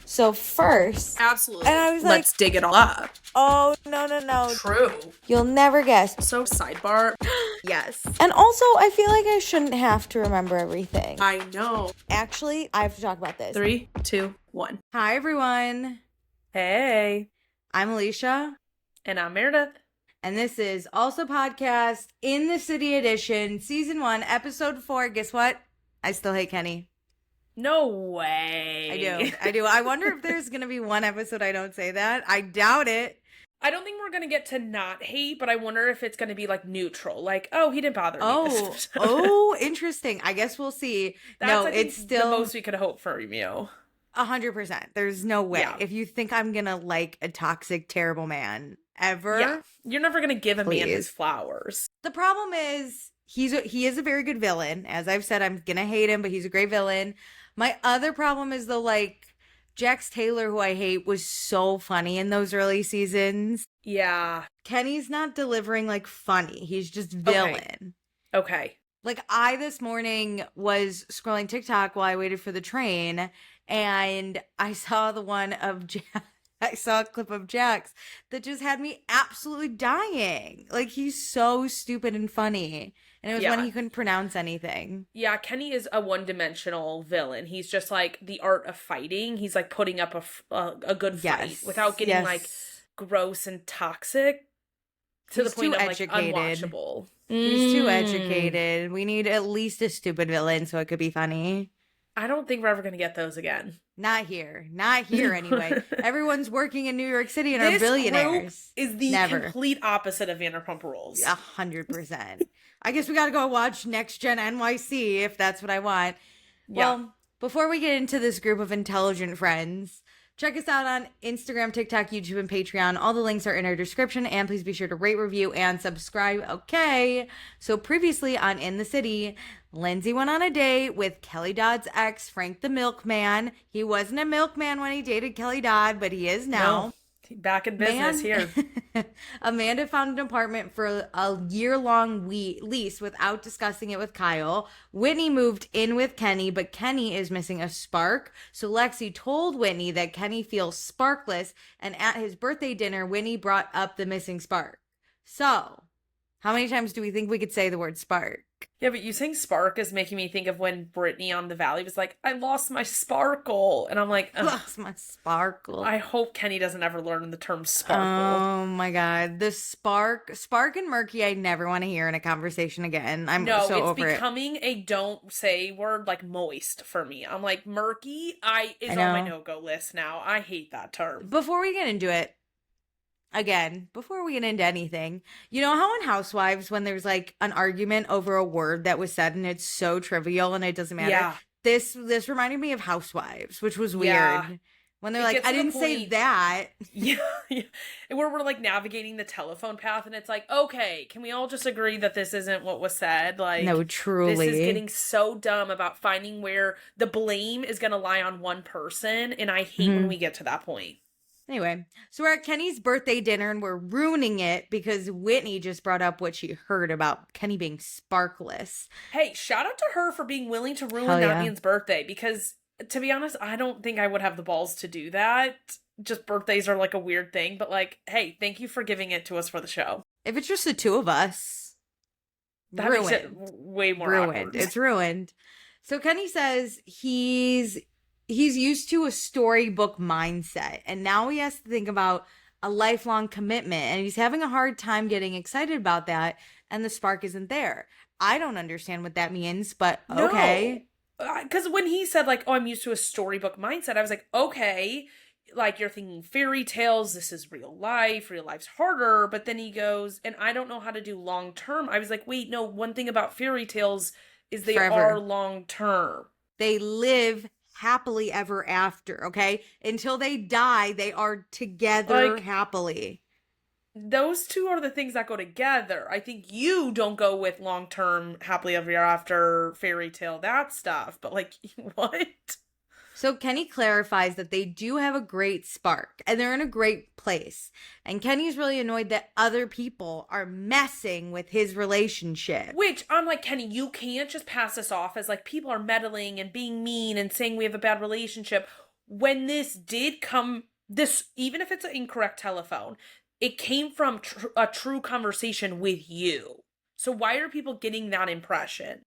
So first, Absolutely. and I was Let's dig it all up. oh, no. True. You'll never guess. So sidebar. Yes. And also, I feel like I shouldn't have to remember everything. I know. Actually, I have to talk about this. 3, 2, 1. Hi, everyone. Hey. I'm Alicia. And I'm Meredith. And this is Also Podcast in the City Edition, Season 1, Episode 4. Guess what? I still hate Kenny. No way. I do. I wonder if there's going to be one episode I don't say that. I doubt it. I don't think we're going to get to not hate, but I wonder if it's going to be like neutral. Like, oh, he didn't bother me this episode. Oh, interesting. I guess we'll see. That's, it's still the most we could hope for you. 100%. There's no way. Yeah. If you think I'm going to like a toxic, terrible man ever. Yeah. You're never going to give a man his Please. flowers. The problem is he is a very good villain. As I've said, I'm going to hate him, but he's a great villain. My other problem is though, like, Jax Taylor, who I hate, was so funny in those early seasons. Yeah. Kenny's not delivering like funny. He's just villain. Okay. Like, I this morning was scrolling TikTok while I waited for the train, and I saw I saw a clip of Jax that just had me absolutely dying. Like, he's so stupid and funny. And it was when he couldn't pronounce anything. Yeah, Kenny is a one-dimensional villain. He's just like the art of fighting. He's like putting up a good fight without getting like gross and toxic to the point of like unwatchable. He's too educated. We need at least a stupid villain so it could be funny. I don't think we're ever going to get those again. Not here anyway. Everyone's working in New York City and are This billionaires. Group is the complete opposite of Vanderpump Rules. 100%. I guess we got to go watch Next Gen NYC if that's what I want. Yeah. Well, before we get into this group of intelligent friends, check us out on Instagram, TikTok, YouTube, and Patreon. All the links are in our description, and please be sure to rate, review, and subscribe. Okay. So previously on In the City, Lindsay went on a date with Kelly Dodd's ex, Frank the Milkman. He wasn't a milkman when he dated Kelly Dodd, but he is now. No. Back in business here. Amanda found an apartment for a year-long lease without discussing it with Kyle. Whitney moved in with Kenny, but Kenny is missing a spark. So Lexi told Whitney that Kenny feels sparkless, and at his birthday dinner, Whitney brought up the missing spark. So, how many times do we think we could say the word spark? Yeah, but you saying spark is making me think of when Brittany on The Valley was like, I lost my sparkle. And I'm like, lost my sparkle. I hope Kenny doesn't ever learn the term sparkle. Oh my God. The spark and murky, I never want to hear in a conversation again. I'm so over it. It's becoming a don't say word, like moist for me. I'm like, murky is on my no-go list now. I hate that term. Before we get into it, again, before we get into anything, you know how in Housewives, when there's like an argument over a word that was said and it's so trivial and it doesn't matter? Yeah. This reminded me of Housewives, which was weird. Yeah. When they're like, I didn't say that. Yeah. Where we're like navigating the telephone path and it's like, okay, can we all just agree that this isn't what was said? Like, no, truly. This is getting so dumb about finding where the blame is going to lie on one person. And I hate when we get to that point. Anyway, so we're at Kenny's birthday dinner and we're ruining it because Whitney just brought up what she heard about Kenny being sparkless. Hey, shout out to her for being willing to ruin that man's birthday because, to be honest, I don't think I would have the balls to do that. Just birthdays are like a weird thing, but like, hey, thank you for giving it to us for the show. If it's just the two of us, that makes it way more awkward. It's ruined. So Kenny says he's used to a storybook mindset, and now he has to think about a lifelong commitment, and he's having a hard time getting excited about that, and the spark isn't there. I don't understand what that means, but okay. Because when he said, like, oh, I'm used to a storybook mindset, I was like, okay, like, you're thinking fairy tales, this is real life's harder, but then he goes, and I don't know how to do long term. I was like, wait, no, one thing about fairy tales is they are long term. They live happily ever after, okay? Until they die, they are together happily. Those two are the things that go together. I think you don't go with long-term happily ever after fairy tale, that stuff. But like, what? So Kenny clarifies that they do have a great spark and they're in a great place. And Kenny's really annoyed that other people are messing with his relationship. Which, I'm like, Kenny, you can't just pass this off as like people are meddling and being mean and saying we have a bad relationship. when this did come, this, even if it's an incorrect telephone, it came from a true conversation with you. So why are people getting that impression?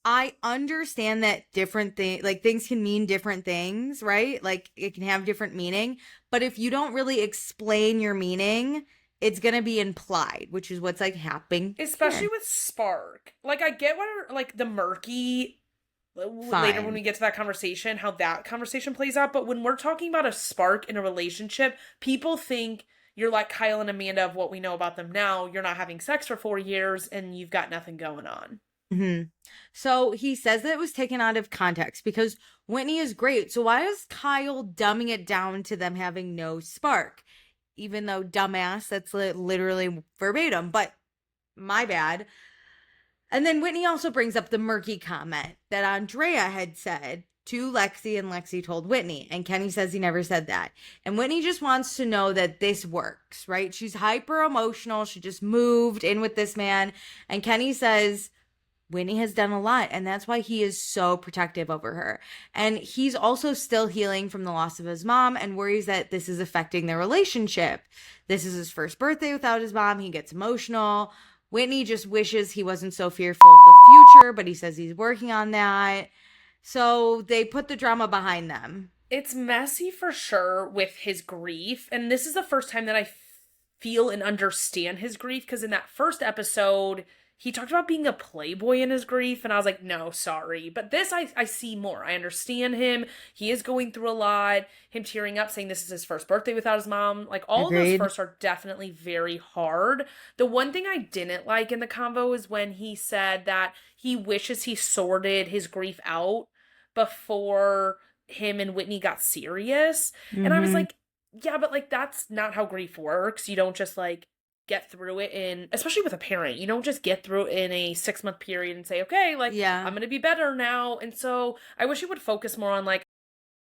I understand that different things, like things can mean different things, right? Like it can have different meaning. But if you don't really explain your meaning, it's going to be implied, which is what's like happening. Especially here. with Spark. Like, I get what, like, the murky, later Fine. when we get to that conversation, how that conversation plays out. But when we're talking about a spark in a relationship, people think you're like Kyle and Amanda of what we know about them now. You're not having sex for 4 years and you've got nothing going on. Mm-hmm. So he says that it was taken out of context because Whitney is great. So why is Kyle dumbing it down to them having no spark? Even though dumbass, that's literally verbatim, but my bad. And then Whitney also brings up the murky comment that Andrea had said to Lexi, and Lexi told Whitney, and Kenny says he never said that. And Whitney just wants to know that this works, right? She's hyper emotional. She just moved in with this man. And Kenny says Whitney has done a lot, and that's why he is so protective over her. And he's also still healing from the loss of his mom and worries that this is affecting their relationship. This is his first birthday without his mom. He gets emotional. Whitney just wishes he wasn't so fearful of the future, but he says he's working on that. So they put the drama behind them. It's messy for sure with his grief. And this is the first time that I feel and understand his grief, because in that first episode, he talked about being a playboy in his grief, and I was like, no, sorry. But this, I see more. I understand him. He is going through a lot. Him tearing up, saying this is his first birthday without his mom. Like, all of those firsts are definitely very hard. The one thing I didn't like in the convo is when he said that he wishes he sorted his grief out before him and Whitney got serious. Mm-hmm. And I was like, yeah, but like, that's not how grief works. You don't just like get through it in, especially with a parent, you don't just get through it in a 6-month period and say, okay, like, yeah, I'm gonna be better now. And so I wish you would focus more on like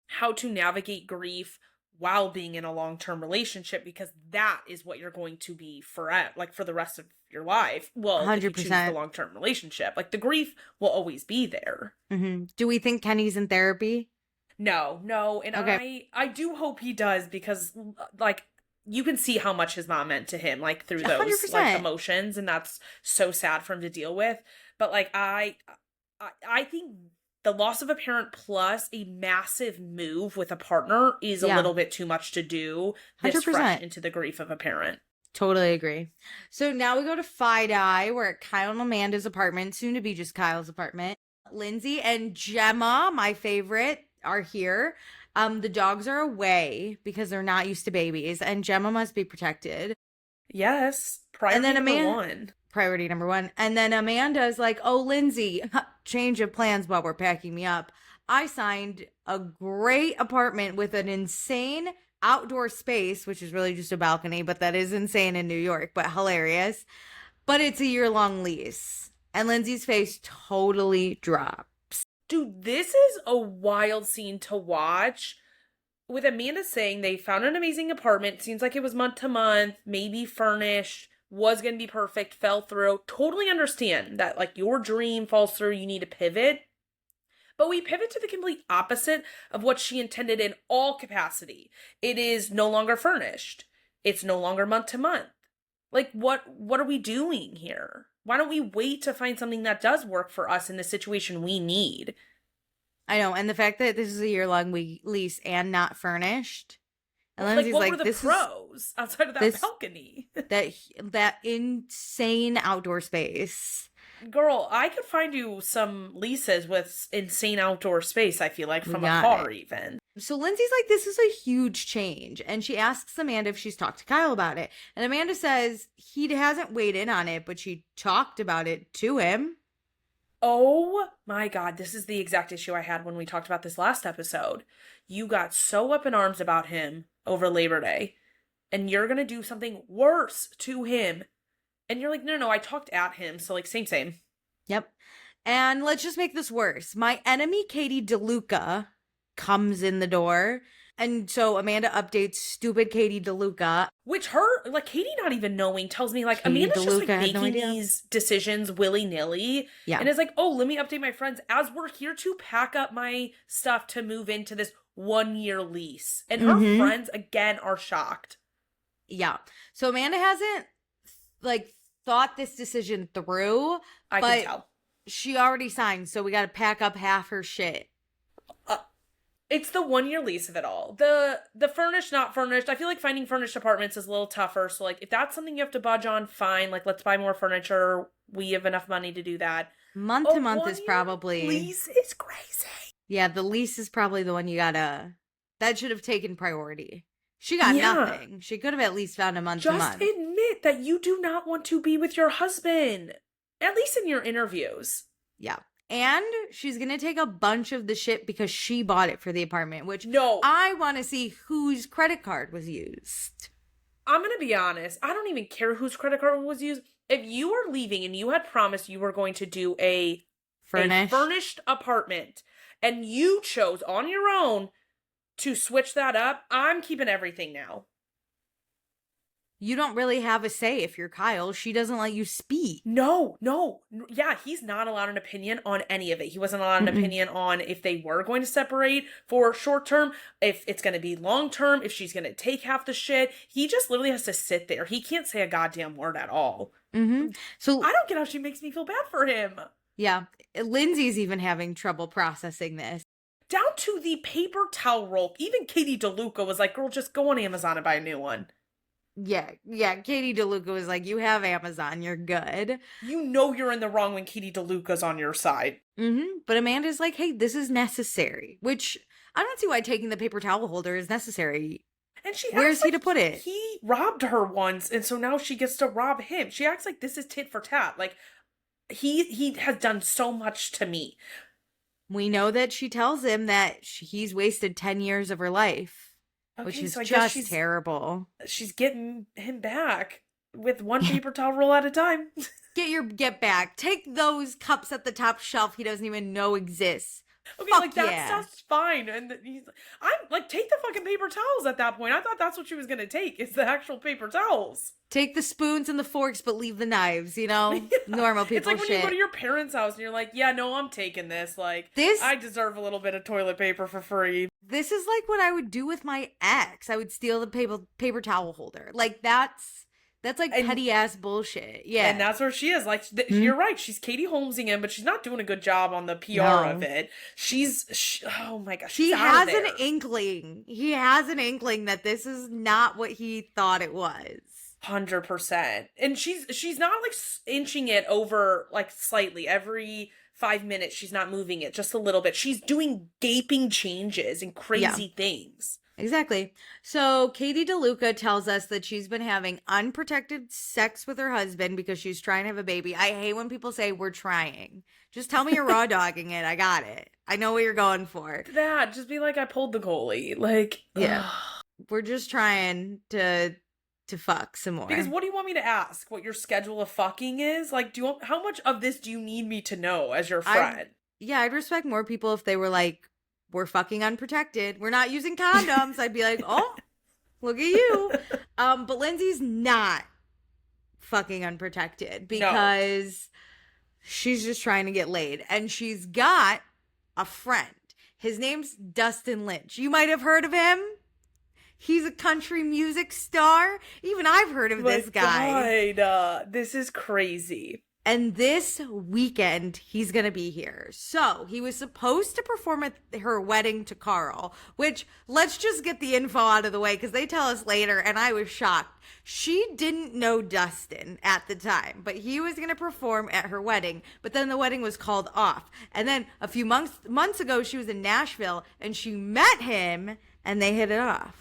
how to navigate grief while being in a long-term relationship, because that is what you're going to be forever, like for the rest of your life. Well, 100%. If you choose the long-term relationship, like the grief will always be there. Mm-hmm. Do we think Kenny's in therapy? No. And okay. I do hope he does, because like, you can see how much his mom meant to him, like through those 100%. Like emotions, and that's so sad for him to deal with. But like, I think the loss of a parent plus a massive move with a partner is a little bit too much to do this 100%. Fresh into the grief of a parent. Totally agree. So now we go to Fi-Dye. We're at Kyle and Amanda's apartment, soon to be just Kyle's apartment. Lindsay and Gemma, my favorite, are here. The dogs are away because they're not used to babies, and Gemma must be protected. Yes. Priority number one. Priority number one. And then Amanda's like, oh, Lindsay, change of plans while we're packing me up. I signed a great apartment with an insane outdoor space, which is really just a balcony, but that is insane in New York, but hilarious. But it's a year-long lease. And Lindsay's face totally dropped. Dude, this is a wild scene to watch. With Amanda saying they found an amazing apartment. Seems like it was month to month, maybe furnished, was going to be perfect, fell through. Totally understand that, like, your dream falls through, you need to pivot. But we pivot to the complete opposite of what she intended in all capacity. It is no longer furnished. It's no longer month to month. Like, what are we doing here? Why don't we wait to find something that does work for us in the situation we need? I know, and the fact that this is a year-long lease and not furnished. And Lindsay's like, what were the pros outside of that balcony? that insane outdoor space. Girl, I could find you some leases with insane outdoor space, I feel like, from a car even. So Lindsay's like, this is a huge change. And she asks Amanda if she's talked to Kyle about it. And Amanda says he hasn't weighed in on it, but she talked about it to him. Oh my God, this is the exact issue I had when we talked about this last episode. You got so up in arms about him over Labor Day, and you're going to do something worse to him. And you're like, no, I talked at him. So like, same. Yep. And let's just make this worse. My enemy, Katie DeLuca, comes in the door. And so Amanda updates stupid Katie DeLuca. Which Katie not even knowing tells me, like, Katie Amanda's DeLuca just, like, making these decisions willy-nilly. Yeah. And is like, oh, let me update my friends as we're here to pack up my stuff to move into this 1-year lease. And her friends, again, are shocked. Yeah. So Amanda hasn't, like, thought this decision through. I can tell. She already signed, so we got to pack up half her shit. It's the 1-year lease of it all. The furnished, not furnished. I feel like finding furnished apartments is a little tougher. So, like, if that's something you have to budge on, fine. Like, let's buy more furniture. We have enough money to do that. Month to month is probably... lease is crazy. Yeah, the lease is probably the one you gotta... That should have taken priority. She got nothing. She could have at least found a month to month. Just admit that you do not want to be with your husband. At least in your interviews. Yeah. And she's going to take a bunch of the shit because she bought it for the apartment, which no, I want to see whose credit card was used. I'm going to be honest. I don't even care whose credit card was used. If you are leaving and you had promised you were going to do a furnished apartment and you chose on your own to switch that up, I'm keeping everything now. You don't really have a say if you're Kyle. She doesn't let you speak. No. Yeah, he's not allowed an opinion on any of it. He wasn't allowed an opinion on if they were going to separate for short term, if it's going to be long term, if she's going to take half the shit. He just literally has to sit there. He can't say a goddamn word at all. So I don't get how she makes me feel bad for him. Yeah. Lindsay's even having trouble processing this. Down to the paper towel roll. Even Katie DeLuca was like, girl, just go on Amazon and buy a new one. Yeah. Katie DeLuca was like, you have Amazon, you're good. You know you're in the wrong when Katie DeLuca's on your side. But Amanda's like, hey, this is necessary. Which, I don't see why taking the paper towel holder is necessary. And she where's he to put it? He robbed her once, and so now she gets to rob him. She acts like this is tit for tat. Like, he has done so much to me. We know that she tells him that he's wasted 10 years of her life. Okay, which is so just terrible. She's getting him back with one paper towel roll at a time. Get back. Take those cups at the top shelf he doesn't even know exists. Okay, fuck like that stuff's fine. And I'm like, take the fucking paper towels at that point. I thought that's what she was gonna take, is the actual paper towels. Take the spoons and the forks, but leave the knives, you know? Yeah. Normal people shit. It's like when you go to your parents' house and you're like, yeah, no, I'm taking this. Like, I deserve a little bit of toilet paper for free. This is like what I would do with my ex. I would steal the paper towel holder. Like, that's like petty ass bullshit. Yeah. And that's where she is. Like, you're right. She's Katie Holmesing him, but she's not doing a good job on the PR of it. Oh my gosh. He has an inkling. He has an inkling that this is not what he thought it was. 100%. And she's not like inching it over like slightly every 5 minutes. She's not moving it just a little bit. She's doing gaping changes and crazy things. Exactly. So Katie DeLuca tells us that she's been having unprotected sex with her husband because she's trying to have a baby. I hate when people say we're trying. Just tell me you're raw dogging it. I got it. I know what you're going for. That, just be like, I pulled the goalie. Like, yeah. We're just trying to fuck some more. Because what do you want me to ask? What your schedule of fucking is? Like, how much of this do you need me to know as your friend? I'd respect more people if they were like, we're fucking unprotected. We're not using condoms. I'd be like, oh, look at you. But Lindsay's not fucking unprotected because she's just trying to get laid. And she's got a friend. His name's Dustin Lynch. You might have heard of him. He's a country music star. Even I've heard of this guy. God, this is crazy. And this weekend, he's going to be here. So he was supposed to perform at her wedding to Carl, which, let's just get the info out of the way because they tell us later, and I was shocked. She didn't know Dustin at the time, but he was going to perform at her wedding. But then the wedding was called off. And then a few months ago, she was in Nashville, and she met him, and they hit it off.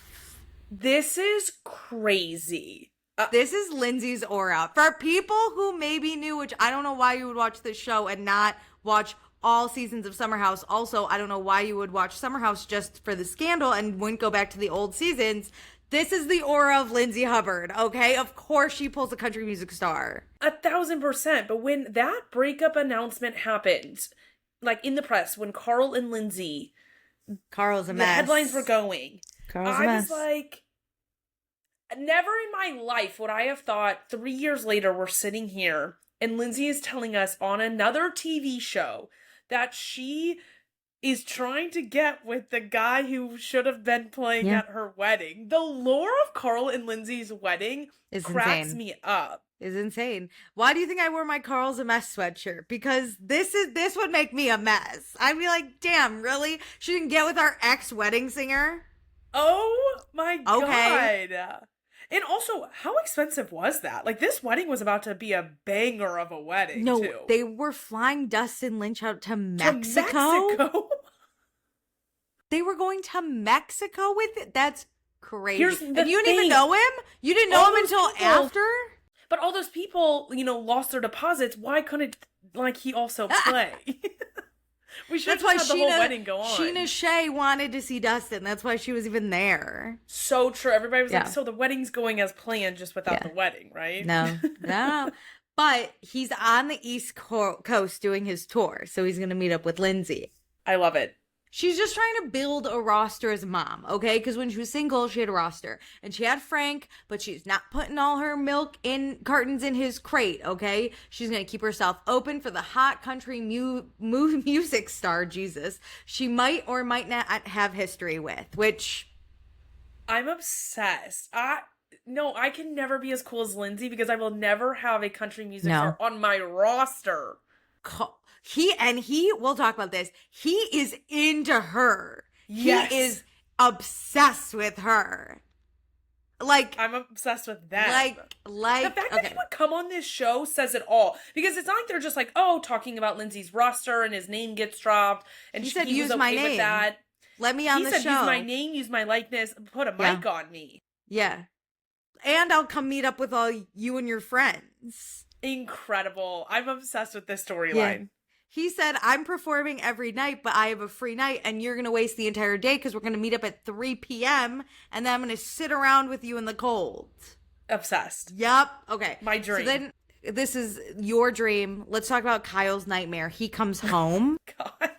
This is crazy. This is Lindsay's aura. For people who maybe knew, which I don't know why you would watch this show and not watch all seasons of Summer House. Also, I don't know why you would watch Summer House just for the scandal and wouldn't go back to the old seasons. This is the aura of Lindsay Hubbard, okay? Of course she pulls a country music star. 1,000%. But when that breakup announcement happened, like in the press, when Carl and Lindsay... Carl's a mess. The headlines were going. Carl's a mess. I was like... Never in my life would I have thought 3 years later we're sitting here and Lindsay is telling us on another TV show that she is trying to get with the guy who should have been playing at her wedding. The lore of Carl and Lindsay's wedding cracks me up. Is insane. Why do you think I wore my Carl's a Mess sweatshirt? Because this would make me a mess. I'd be like, damn, really? She didn't get with our ex-wedding singer? Oh my God. And also, how expensive was that? Like, this wedding was about to be a banger of a wedding, too. They were flying Dustin Lynch out to Mexico? They were going to Mexico with it? That's crazy. And you didn't even know him? You didn't know him until after? But all those people, lost their deposits. Why couldn't, he also play? We should have had the whole wedding go on. Sheena Shea wanted to see Dustin. That's why she was even there. So true. Everybody was like, so the wedding's going as planned just without the wedding, right? No. But he's on the East Coast doing his tour. So he's going to meet up with Lindsay. I love it. She's just trying to build a roster as a mom, okay? Because when she was single, she had a roster. And she had Frank, but she's not putting all her milk in cartons in his crate, okay? She's going to keep herself open for the hot country music star, Jesus, she might or might not have history with, which... I'm obsessed. I can never be as cool as Lindsay because I will never have a country music star on my roster. We'll talk about this. He is into her. Yes. He is obsessed with her. Like, I'm obsessed with that. Like the fact that he would come on this show says it all. Because it's not like they're just like, talking about Lindsay's roster and his name gets dropped. And he said, he use was my okay name. With that. Let me on the show. He said, use my name, use my likeness, put a mic on me. Yeah. And I'll come meet up with all you and your friends. Incredible. I'm obsessed with this storyline. Yeah. He said, I'm performing every night, but I have a free night, and you're going to waste the entire day because we're going to meet up at 3 p.m., and then I'm going to sit around with you in the cold. Obsessed. Yep. Okay. My dream. So then, this is your dream. Let's talk about Kyle's nightmare. He comes home. God.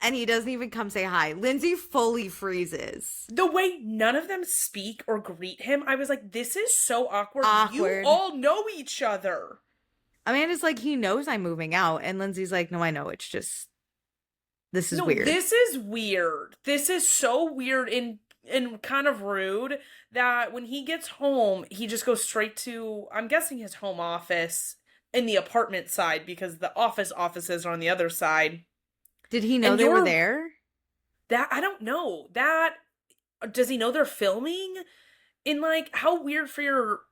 And he doesn't even come say hi. Lindsay fully freezes. The way none of them speak or greet him, I was like, this is so awkward. You all know each other. Amanda's like, he knows I'm moving out. And Lindsay's like, no, I know. It's just, this is weird. This is weird. This is so weird and kind of rude that when he gets home, he just goes straight to, I'm guessing, his home office in the apartment side because the offices are on the other side. Did he know they were there? That, I don't know. Does he know they're filming? And, how weird for your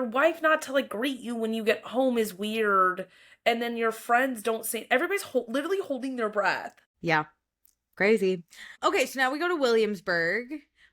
wife not to, greet you when you get home is weird. And then your friends don't say, everybody's literally holding their breath. Yeah. Crazy. Okay, so now we go to Williamsburg.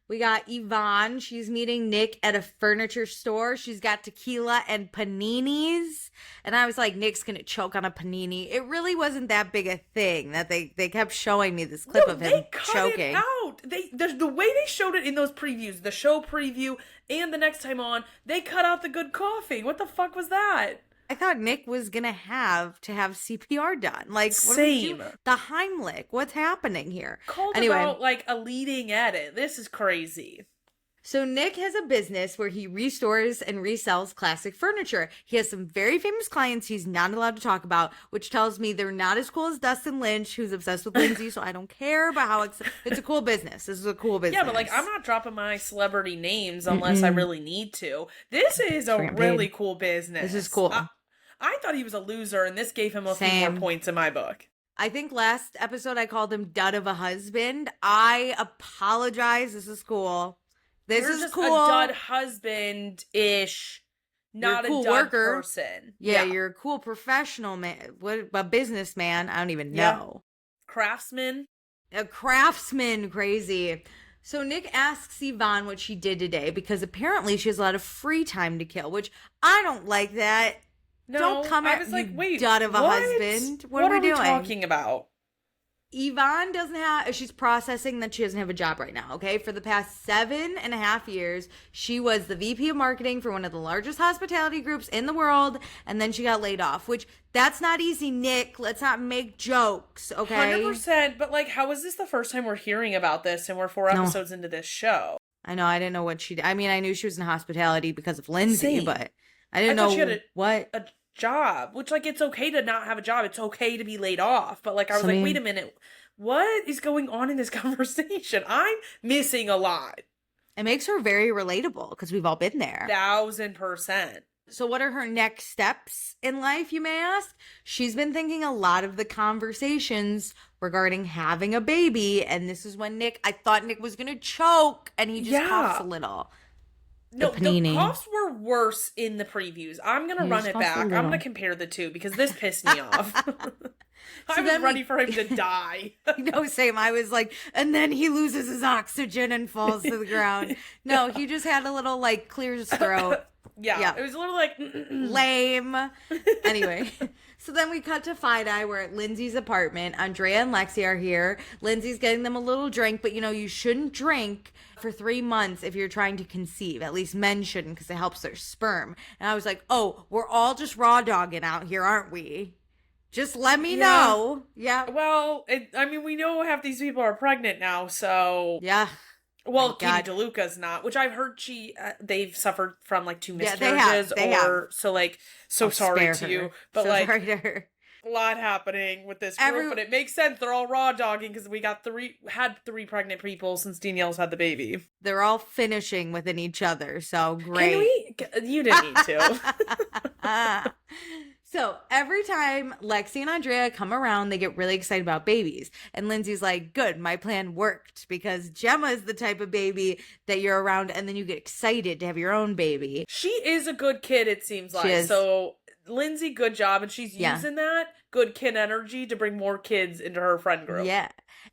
We got Yvonne. She's meeting Nick at a furniture store. She's got tequila and paninis. And I was like, Nick's going to choke on a panini. It really wasn't that big a thing that they kept showing me this clip of him choking. They cut it out. The way they showed it in those previews, the show preview and the next time on, they cut out the good coughing. What the fuck was that? I thought Nick was going to have CPR done. Same. The Heimlich. What's happening here? About a leading edit. This is crazy. So Nick has a business where he restores and resells classic furniture. He has some very famous clients he's not allowed to talk about, which tells me they're not as cool as Dustin Lynch, who's obsessed with Lindsay, so I don't care about how it's a cool business. This is a cool business. Yeah, but I'm not dropping my celebrity names unless I really need to. This is a really cool business. This is cool. I thought he was a loser, and this gave him a few more points in my book. I think last episode I called him dud of a husband. I apologize. This is cool. This is cool. A dud husband-ish, not a cool dud worker. Person. Yeah, you're a cool professional man. What a businessman? I don't even know. Craftsman. A craftsman, crazy. So Nick asks Yvonne what she did today because apparently she has a lot of free time to kill, which I don't like that. No, don't come I at was you dud of a husband. What are we doing? Talking about? Yvonne she's processing that she doesn't have a job right now, okay? For the past 7.5 years, she was the VP of marketing for one of the largest hospitality groups in the world, and then she got laid off, which that's not easy, Nick. Let's not make jokes, okay? 100%, but how is this the first time we're hearing about this and we're 4 episodes into this show? I know, I didn't know what she did. I mean, I knew she was in hospitality because of Lindsay, but I didn't know she had what. job, which, like, it's okay to not have a job. It's okay to be laid off. But, like, I was like, wait a minute. What is going on in this conversation? I'm missing a lot. It makes her very relatable because we've all been there. 1000%. So what are her next steps in life, you may ask? She's been thinking a lot of the conversations regarding having a baby. And this is when I thought Nick was going to choke, and he just coughs a little. No, the coughs were worse in the previews. I'm going to run it back. I'm going to compare the two because this pissed me off. I was ready for him to die. No, same. I was like, and then he loses his oxygen and falls to the ground. No, he just had a little, like, clears his throat. Yeah, it was a little like lame. Anyway, so then we cut to Fi-Di. We're at Lindsay's apartment. Andrea and Lexi are here. Lindsay's getting them a little drink, but you shouldn't drink for 3 months if you're trying to conceive. At least men shouldn't, because it helps their sperm. And I was like, oh, we're all just raw dogging out here, aren't we? Just let me know. Yeah. Well, we know half these people are pregnant now, so yeah. Well, Katie DeLuca's not, which I've heard they've suffered from, like, 2 miscarriages, they have. So, like, sorry to you, but so like, sorry to her. A lot happening with this group, but it makes sense. They're all raw dogging because we had 3 pregnant people since Danielle's had the baby. They're all finishing within each other, so great. You didn't need to. So every time Lexi and Andrea come around, they get really excited about babies. And Lindsay's like, good, my plan worked, because Gemma is the type of baby that you're around and then you get excited to have your own baby. She is a good kid, it seems like. So Lindsay, good job. And she's using that good kid energy to bring more kids into her friend group. Yeah.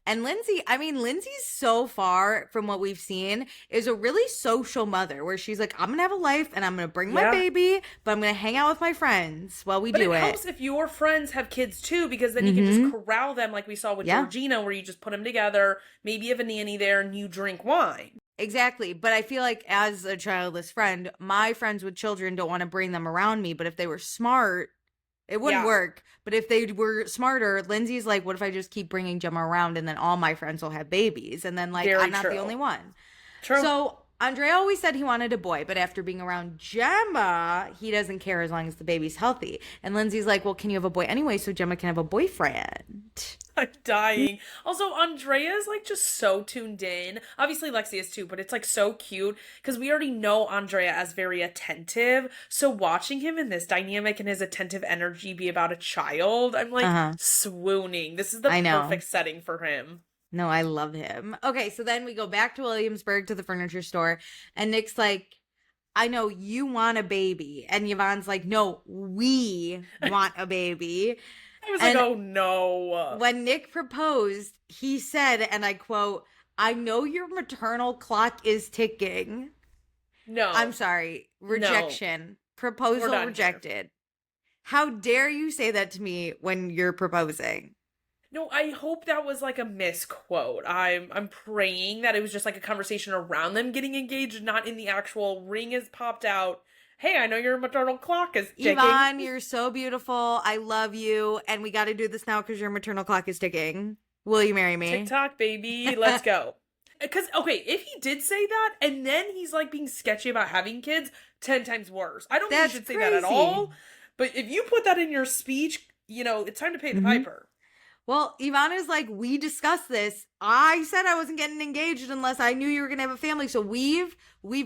And Lindsay's so far from what we've seen is a really social mother, where she's like, I'm going to have a life and I'm going to bring my baby, but I'm going to hang out with my friends while we do it. But it helps if your friends have kids too, because then you can just corral them like we saw with Georgina, where you just put them together, maybe have a nanny there, and you drink wine. Exactly. But I feel like as a childless friend, my friends with children don't want to bring them around me. But if they were smart, it wouldn't work. But if they were smarter, Lindsay's like, what if I just keep bringing Gemma around and then all my friends will have babies? And then, like, I'm not the only one. True. So Andrea always said he wanted a boy, but after being around Gemma, he doesn't care as long as the baby's healthy. And Lindsay's like, well, can you have a boy anyway so Gemma can have a boyfriend? I'm dying. Also, Andrea's, like, just so tuned in. Obviously, Lexi is too, but it's, like, so cute because we already know Andrea as very attentive. So watching him in this dynamic and his attentive energy be about a child, I'm, like, swooning. This is the perfect setting for him. No, I love him. Okay, so then we go back to Williamsburg to the furniture store, and Nick's like, I know you want a baby. And Yvonne's like, no, we want a baby. I was like, oh no. When Nick proposed, he said, and I quote, I know your maternal clock is ticking. No. I'm sorry. Rejection. No. Proposal rejected. Here. How dare you say that to me when you're proposing? No, I hope that was like a misquote. I'm praying that it was just like a conversation around them getting engaged, not in the actual ring has popped out. Hey, I know your maternal clock is ticking. Yvonne, you're so beautiful. I love you. And we got to do this now because your maternal clock is ticking. Will you marry me? TikTok, baby. Let's go. Because, okay, if he did say that and then he's like being sketchy about having kids, 10 times worse. I don't think you should say that at all. But if you put that in your speech, it's time to pay the piper. Well, Ivana's like, we discussed this. I said I wasn't getting engaged unless I knew you were going to have a family. So we've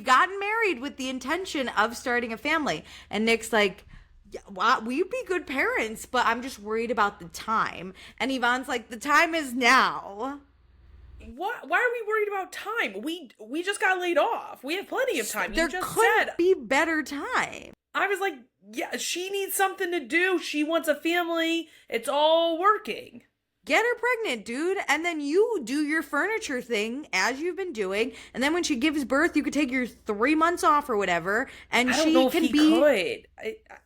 gotten married with the intention of starting a family. And Nick's like, yeah, well, we'd be good parents, but I'm just worried about the time. And Yvonne's like, the time is now. What? Why are we worried about time? We just got laid off. We have plenty of time. There couldn't be better time. I was like, yeah, she needs something to do. She wants a family. It's all working. Get her pregnant, dude. And then you do your furniture thing as you've been doing. And then when she gives birth, you could take your 3 months off or whatever. And I don't know if he could.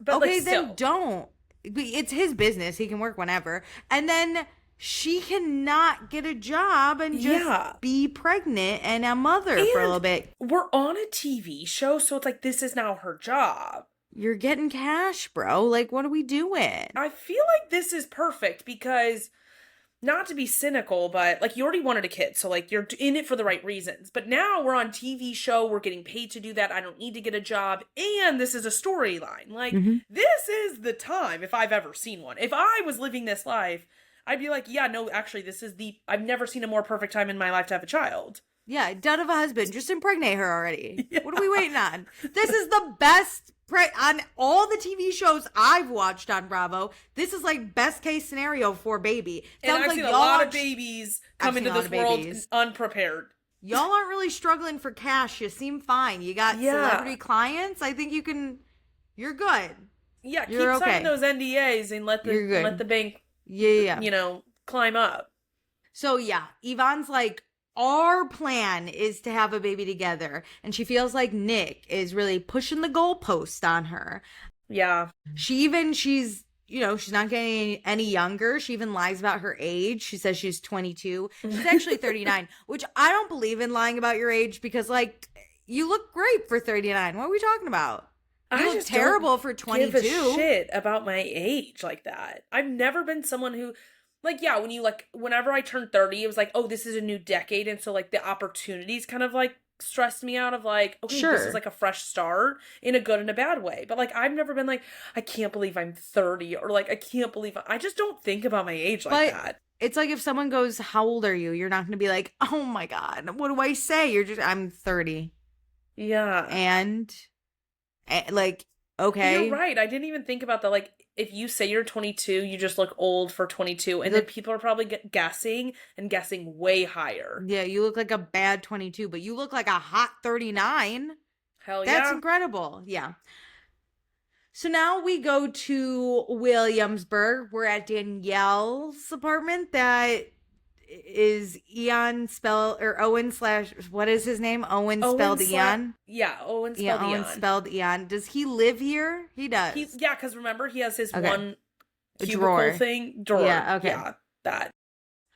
But okay, then don't. It's his business. He can work whenever. And then she cannot get a job and just be pregnant and a mother for a little bit. We're on a TV show, so it's like this is now her job. You're getting cash, bro. Like, what are we doing? I feel like this is perfect because not to be cynical, but like you already wanted a kid, so like you're in it for the right reasons. But now we're on TV show, we're getting paid to do that. I don't need to get a job, and this is a storyline. Like this is the time if I've ever seen one. If I was living this life, I'd be like, yeah, no, actually, I've never seen a more perfect time in my life to have a child. Yeah, done of a husband. Just impregnate her already. Yeah. What are we waiting on? This is the best on all the TV shows I've watched on Bravo. This is like best case scenario for baby. And I've like seen a lot of babies come into this world babies. unprepared. Y'all aren't really struggling for cash. You seem fine. You got celebrity clients. I think you're good. Yeah, you're keep signing those NDAs and let the bank climb up. So yeah, Yvonne's like, our plan is to have a baby together. And she feels like Nick is really pushing the goalpost on her. Yeah. She's not getting any younger. She even lies about her age. She says she's 22. She's actually 39, which I don't believe in lying about your age because, like, you look great for 39. What are we talking about? You look terrible for 22. Give a shit about my age like that. I've never been someone who... Like, yeah, whenever I turned 30, it was like, oh, this is a new decade. And so, like, the opportunities kind of, like, stressed me out of, like, okay, this is, like, a fresh start in a good and a bad way. But, like, I've never been like, I can't believe I'm 30. Or, like, I can't believe... I just don't think about my age like that. It's like if someone goes, how old are you? You're not going to be like, oh, my God, what do I say? You're just, I'm 30. Yeah. And like, okay. You're right. I didn't even think about that, like... If you say you're 22, you just look old for 22. And then people are probably guessing way higher. Yeah, you look like a bad 22, but you look like a hot 39. Hell yeah. That's incredible. Yeah. So now we go to Williamsburg. We're at Danielle's apartment that is Owen / what is his name? Owen spelled Eon? Yeah, Owen spelled Eon. Owen spelled Eon. Does he live here? He does. Because remember, he has his one cubicle drawer. Yeah, okay. Yeah, that.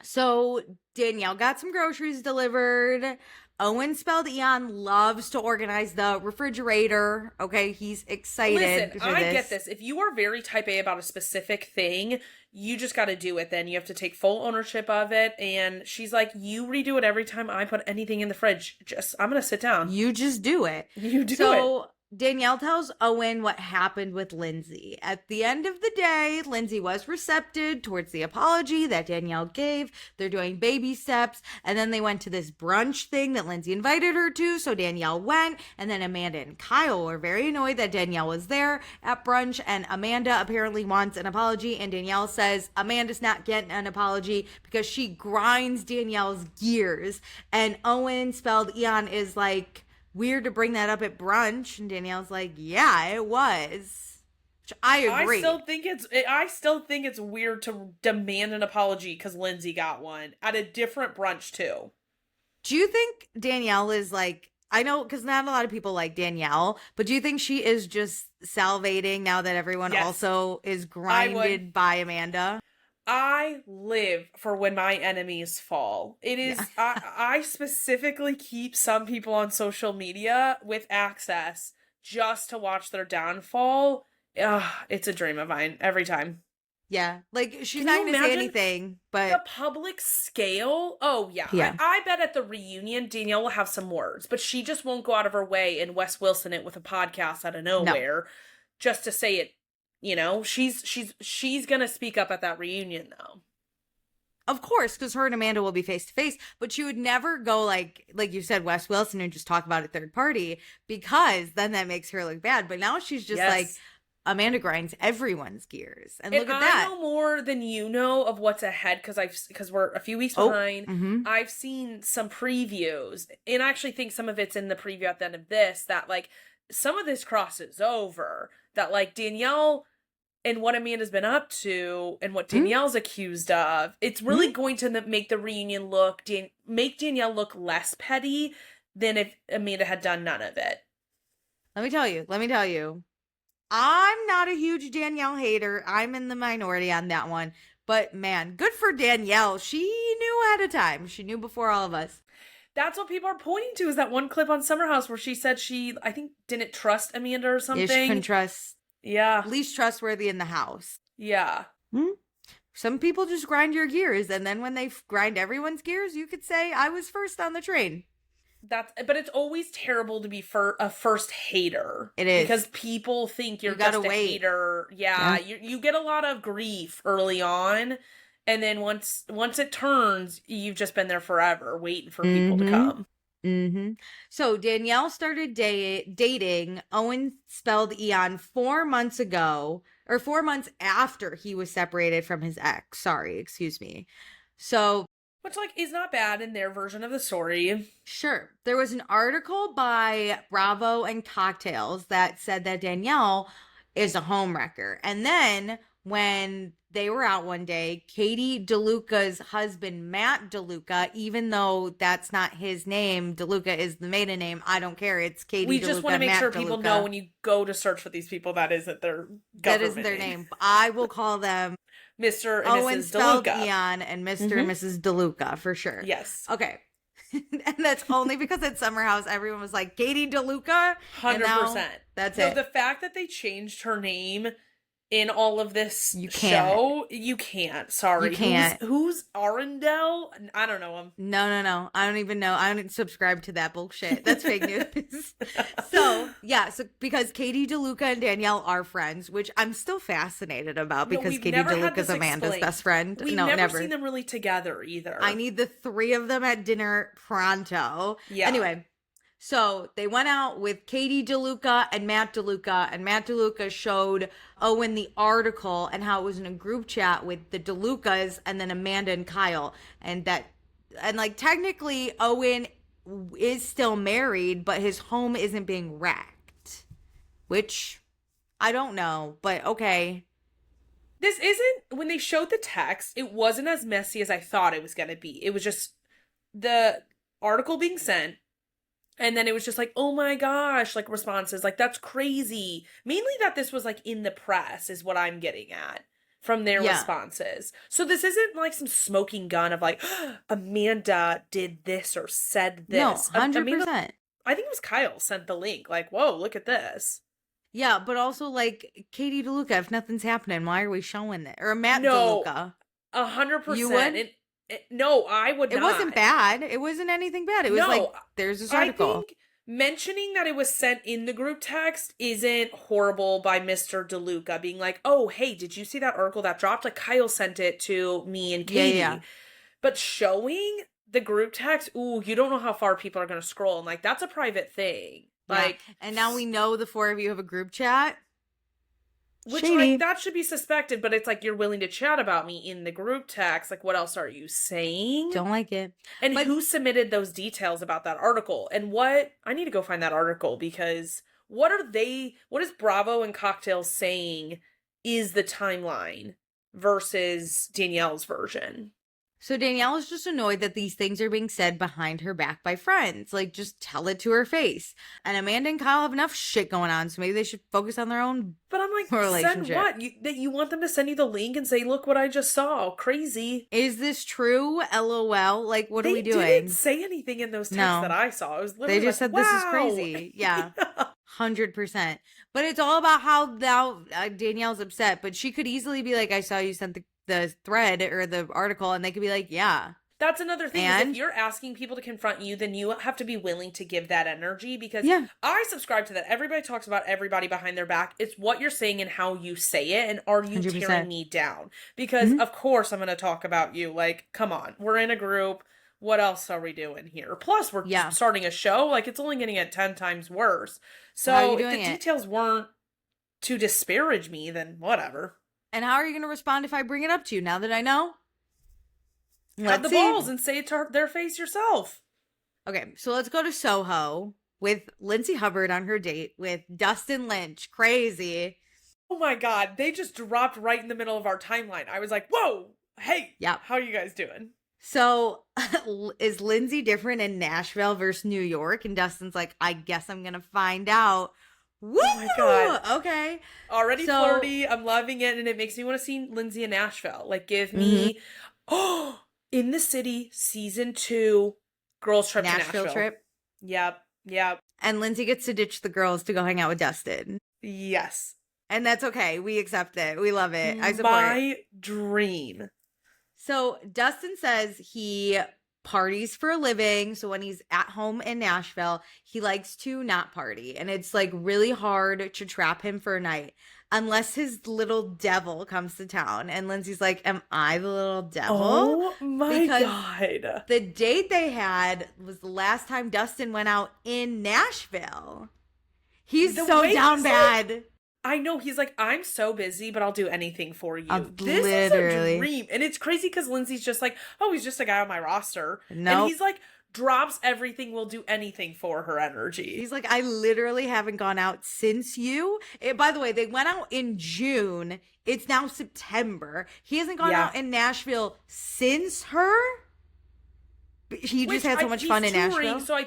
So Danielle got some groceries delivered. Owen spelled Eon loves to organize the refrigerator. Okay, he's excited. Listen, I get this. If you are very type A about a specific thing, you just got to do it then. You have to take full ownership of it. And she's like, you redo it every time I put anything in the fridge. I'm going to sit down. You just do it. You do it. So Danielle tells Owen what happened with Lindsay. At the end of the day, Lindsay was receptive towards the apology that Danielle gave. They're doing baby steps. And then they went to this brunch thing that Lindsay invited her to. So Danielle went. And then Amanda and Kyle were very annoyed that Danielle was there at brunch. And Amanda apparently wants an apology. And Danielle says Amanda's not getting an apology because she grinds Danielle's gears. And Owen spelled Eon is like, weird to bring that up at brunch. And Danielle's like, yeah, it was. Which I agree. I still think it's weird to demand an apology because Lindsay got one at a different brunch too. Do you think Danielle is like, I know because not a lot of people like Danielle, but do you think she is just salivating now that everyone also is grinded by Amanda? I live for when my enemies fall. It is, I specifically keep some people on social media with access just to watch their downfall. It's a dream of mine every time. Yeah, like she's not going to say anything, but the public scale. Oh yeah. I bet at the reunion Danielle will have some words, but she just won't go out of her way and Wes Wilson it with a podcast out of nowhere just to say it. You know, she's gonna speak up at that reunion though. Of course, because her and Amanda will be face to face, but she would never go like you said, Wes Wilson, and just talk about it third party because then that makes her look bad. But now she's just like, Amanda grinds everyone's gears, and look at that. I know more than you know of what's ahead because we're a few weeks behind. Mm-hmm. I've seen some previews, and I actually think some of it's in the preview at the end of this that like some of this crosses over. That like Danielle and what Amanda's been up to and what Danielle's accused of, it's really going to make the reunion make Danielle look less petty than if Amanda had done none of it. Let me tell you. I'm not a huge Danielle hater. I'm in the minority on that one. But man, good for Danielle. She knew ahead of time. She knew before all of us. That's what people are pointing to is that one clip on Summer House where she said I think, didn't trust Amanda or something. Yeah, she couldn't trust. Yeah. Least trustworthy in the house. Yeah. some people just grind your gears, and then when they grind everyone's gears, you could say I was first on the train. But it's always terrible to be a first hater. It is. Because people think you're gotta just a wait. hater. Yeah. You get a lot of grief early on. And then once it turns, you've just been there forever waiting for people to come. Mm-hmm. So Danielle started dating Owen, spelled Eon, 4 months ago, or 4 months after he was separated from his ex. Sorry, excuse me. So, which, like, is not bad in their version of the story. Sure. There was an article by Bravo and Cocktails that said that Danielle is a homewrecker. And then when they were out one day, Katie DeLuca's husband, Matt DeLuca, even though that's not his name, DeLuca is the maiden name. I don't care. It's Katie DeLuca. We just want to make Matt sure DeLuca. People know when you go to search for these people, that isn't their name. I will call them Mr. and Owen Mrs. spelled DeLuca. Eon and Mr. and Mrs. DeLuca for sure. Yes. Okay. And that's only because at Summer House, everyone was like, Katie DeLuca. 100%. That's it. The fact that they changed her name in all of this show, you can't. Sorry. You can't. Who's Arundel? I don't know him. No. I don't even know. I don't subscribe to that bullshit. That's fake news. So because Katie DeLuca and Danielle are friends, which I'm still fascinated about because Katie DeLuca's Amanda's best friend. We've never seen them really together either. I need the three of them at dinner pronto. Yeah. Anyway. So they went out with Katie DeLuca and Matt DeLuca showed Owen the article and how it was in a group chat with the DeLucas and then Amanda and Kyle. And like technically Owen is still married, but his home isn't being wrecked, which I don't know, but okay. This isn't, when they showed the text, it wasn't as messy as I thought it was going to be. It was just the article being sent. And then it was just like, oh my gosh, like responses, like that's crazy. Mainly that this was like in the press is what I'm getting at from their responses. So this isn't like some smoking gun of like, Amanda did this or said this. No, 100%. Amanda, I think it was Kyle sent the link. Like, whoa, look at this. Yeah, but also like Katie DeLuca, if nothing's happening, why are we showing it? Or Matt DeLuca. 100%. You would? No, I would not. It wasn't bad. It wasn't anything bad. It was like, there's this article. I think mentioning that it was sent in the group text isn't horrible by Mr. DeLuca being like, oh, hey, did you see that article that dropped? Like, Kyle sent it to me and Katie. Yeah. But showing the group text, ooh, you don't know how far people are going to scroll. And like, that's a private thing. Like, and now we know the four of you have a group chat. Which, like, that should be suspected, but it's like, you're willing to chat about me in the group text. Like, what else are you saying? Don't like it. And who submitted those details about that article? And I need to go find that article, because what is Bravo and Cocktails saying is the timeline versus Danielle's version? So Danielle is just annoyed that these things are being said behind her back by friends. Like, just tell it to her face. And Amanda and Kyle have enough shit going on, so maybe they should focus on their own But I'm like, relationship. Send what? That you want them to send you the link and say, look what I just saw. Crazy. Is this true? LOL. Like, what are we doing? They didn't say anything in those texts that I saw. It was literally they just said, this is crazy. Yeah. 100%. But it's all about how now Danielle's upset. But she could easily be like, I saw you sent the thread or the article, and they could be like, yeah. That's another thing. Is if you're asking people to confront you, then you have to be willing to give that energy, because I subscribe to that. Everybody talks about everybody behind their back. It's what you're saying and how you say it, and are you 100%. Tearing me down? Because of course I'm going to talk about you. Like, come on, we're in a group. What else are we doing here? Plus, we're starting a show. Like, it's only getting it 10 times worse. So if the details weren't to disparage me, then whatever. And how are you going to respond if I bring it up to you now that I know? Have the balls and say it to their face yourself. Okay, so let's go to Soho with Lindsay Hubbard on her date with Dustin Lynch. Crazy. Oh my God, they just dropped right in the middle of our timeline. I was like, whoa, hey, how are you guys doing? So is Lindsay different in Nashville versus New York? And Dustin's like, I guess I'm going to find out. Woo! Oh my God. Okay. Already flirty. I'm loving it. And it makes me want to see Lindsay in Nashville. Like, give me, In the City, season 2, girls trip to Nashville. Trip. Yep. And Lindsay gets to ditch the girls to go hang out with Dustin. Yes. And that's okay. We accept it. We love it. I support it. My dream. So Dustin says he parties for a living. So when he's at home in Nashville, he likes to not party. And it's like really hard to trap him for a night unless his little devil comes to town. And Lindsay's like, am I the little devil? Oh my Because God. the date they had was the last time Dustin went out in Nashville. He's so down bad. I know, he's like, I'm so busy, but I'll do anything for you. This Literally. is a dream. And it's crazy because Lindsay's just like, oh, he's just a guy on my roster. Nope. And he's like, drops everything, will do anything for her energy. He's like, I literally haven't gone out since you. By the way, they went out in June. It's now September. He hasn't gone out in Nashville since her. He just had so much fun in Nashville. So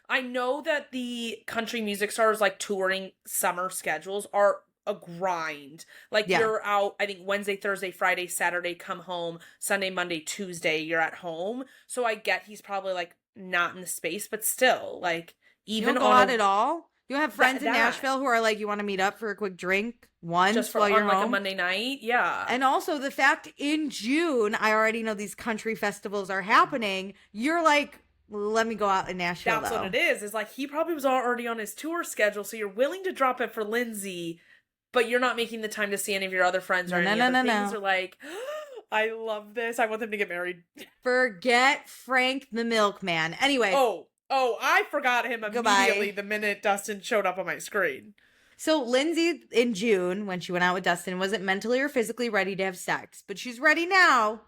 I know that the country music stars like touring summer schedules are a grind. Like you're out, I think Wednesday, Thursday, Friday, Saturday, come home, Sunday, Monday, Tuesday, you're at home. So I get he's probably like not in the space, but still like even you don't go out at all. You have friends in Nashville who are like, you want to meet up for a quick drink once just for while you're like home? A Monday night. Yeah. And also the fact in June, I already know these country festivals are happening. You're like, let me go out in Nashville. That's what it is like he probably was already on his tour schedule. So you're willing to drop it for Lindsay, but you're not making the time to see any of your other friends or any other things. Or like, I love this. I want them to get married. Forget Frank the milkman. Anyway. Oh, I forgot him immediately the minute Dustin showed up on my screen. So Lindsay in June, when she went out with Dustin, wasn't mentally or physically ready to have sex, but she's ready now.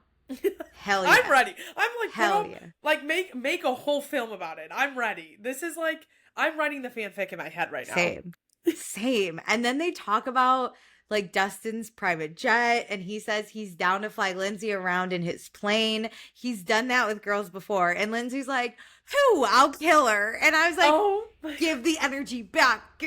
Hell yeah. I'm ready. I'm like, hell yeah. Like make a whole film about it. I'm ready. This is like, I'm writing the fanfic in my head right now. Same. And then they talk about like Dustin's private jet, and he says he's down to fly Lindsay around in his plane. He's done that with girls before. And Lindsay's like, whew, I'll kill her. And I was like, give the energy back.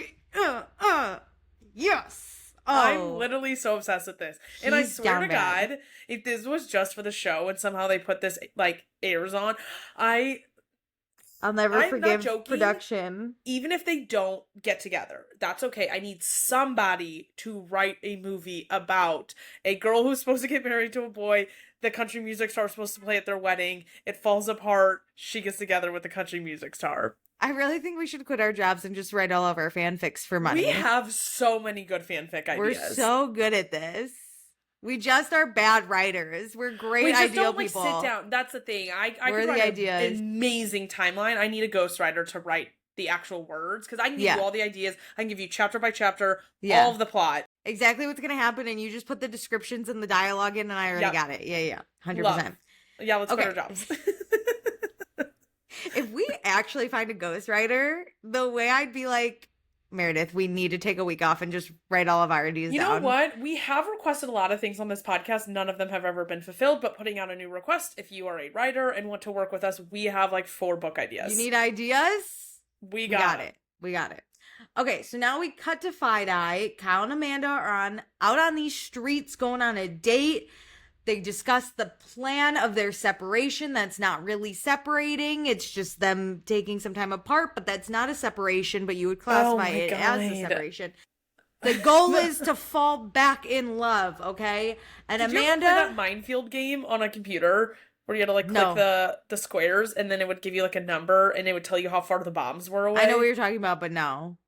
Yes. I'm literally so obsessed with this. And I swear to God, if this was just for the show and somehow they put this like airs on, I'll never forgive production. Even if they don't get together, that's okay. I need somebody to write a movie about a girl who's supposed to get married to a boy. The country music star is supposed to play at their wedding. It falls apart. She gets together with the country music star. I really think we should quit our jobs and just write all of our fanfics for money. We have so many good fanfic ideas. We're so good at this. We just are bad writers. We're great ideal people. We just don't like sit down. That's the thing. I could write an amazing timeline. I need a ghostwriter to write the actual words because I can give you all the ideas. I can give you chapter by chapter, all of the plot. Exactly what's going to happen, and you just put the descriptions and the dialogue in, and I already got it. Yeah. 100%. Yeah, let's quit our jobs. If we actually find a ghostwriter, the way I'd be like, Meredith, we need to take a week off and just write all of our ideas down. You know what? We have requested a lot of things on this podcast. None of them have ever been fulfilled, but putting out a new request, if you are a writer and want to work with us, we have like 4 book ideas. You need ideas? We got it. We got it. Okay, so now we cut to Fi-Dye. Kyle and Amanda are out on these streets going on a date. They discuss the plan of their separation. That's not really separating. It's just them taking some time apart, but that's not a separation, but you would classify it as a separation. The goal is to fall back in love, okay? And Did Amanda... you ever play that minefield game on a computer where you had to like click the squares and then it would give you like a number and it would tell you how far the bombs were away? I know what you're talking about, but no.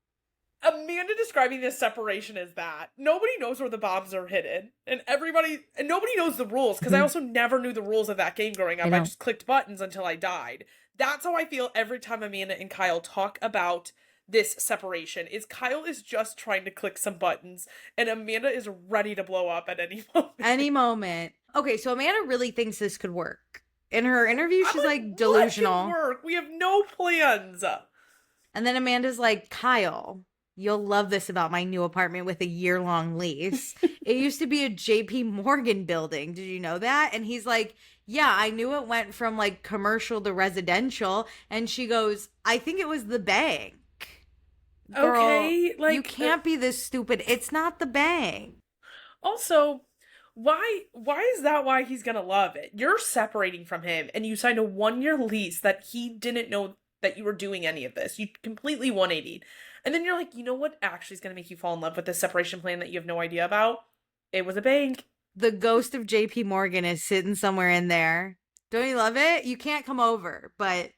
Amanda describing this separation as that. Nobody knows where the bombs are hidden. And nobody knows the rules, because I also never knew the rules of that game growing up. I just clicked buttons until I died. That's how I feel every time Amanda and Kyle talk about this separation, is Kyle is just trying to click some buttons, and Amanda is ready to blow up at any moment. Any moment. Okay, so Amanda really thinks this could work. In her interview, she's like delusional. What could work? We have no plans. And then Amanda's like, Kyle, you'll love this about my new apartment with a year-long lease. It used to be a JP Morgan building. Did you know that? And he's like, yeah, I knew it went from like commercial to residential. And she goes, I think it was the bank. Girl, okay, like you can't be this stupid. It's not the bank. Also, why is that why he's gonna love it? You're separating from him and you signed a 1-year lease that he didn't know that you were doing any of this. You completely 180'd. And then you're like, you know what actually is going to make you fall in love with this separation plan that you have no idea about? It was a bank. The ghost of JP Morgan is sitting somewhere in there. Don't you love it? You can't come over, but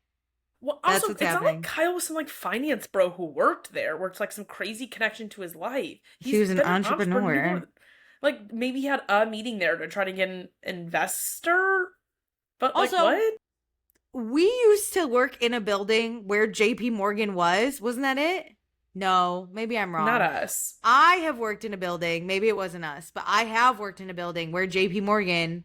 Well, that's also, what's it's not happening. like Kyle was some like finance bro who worked there, where it's like some crazy connection to his life. He was an been entrepreneur. Like maybe he had a meeting there to try to get an investor, but like Also, what? we used to work in a building where JP Morgan was. Wasn't that it? No, maybe I'm wrong. Not us. I have worked in a building, maybe it wasn't us, but I have worked in a building where JP Morgan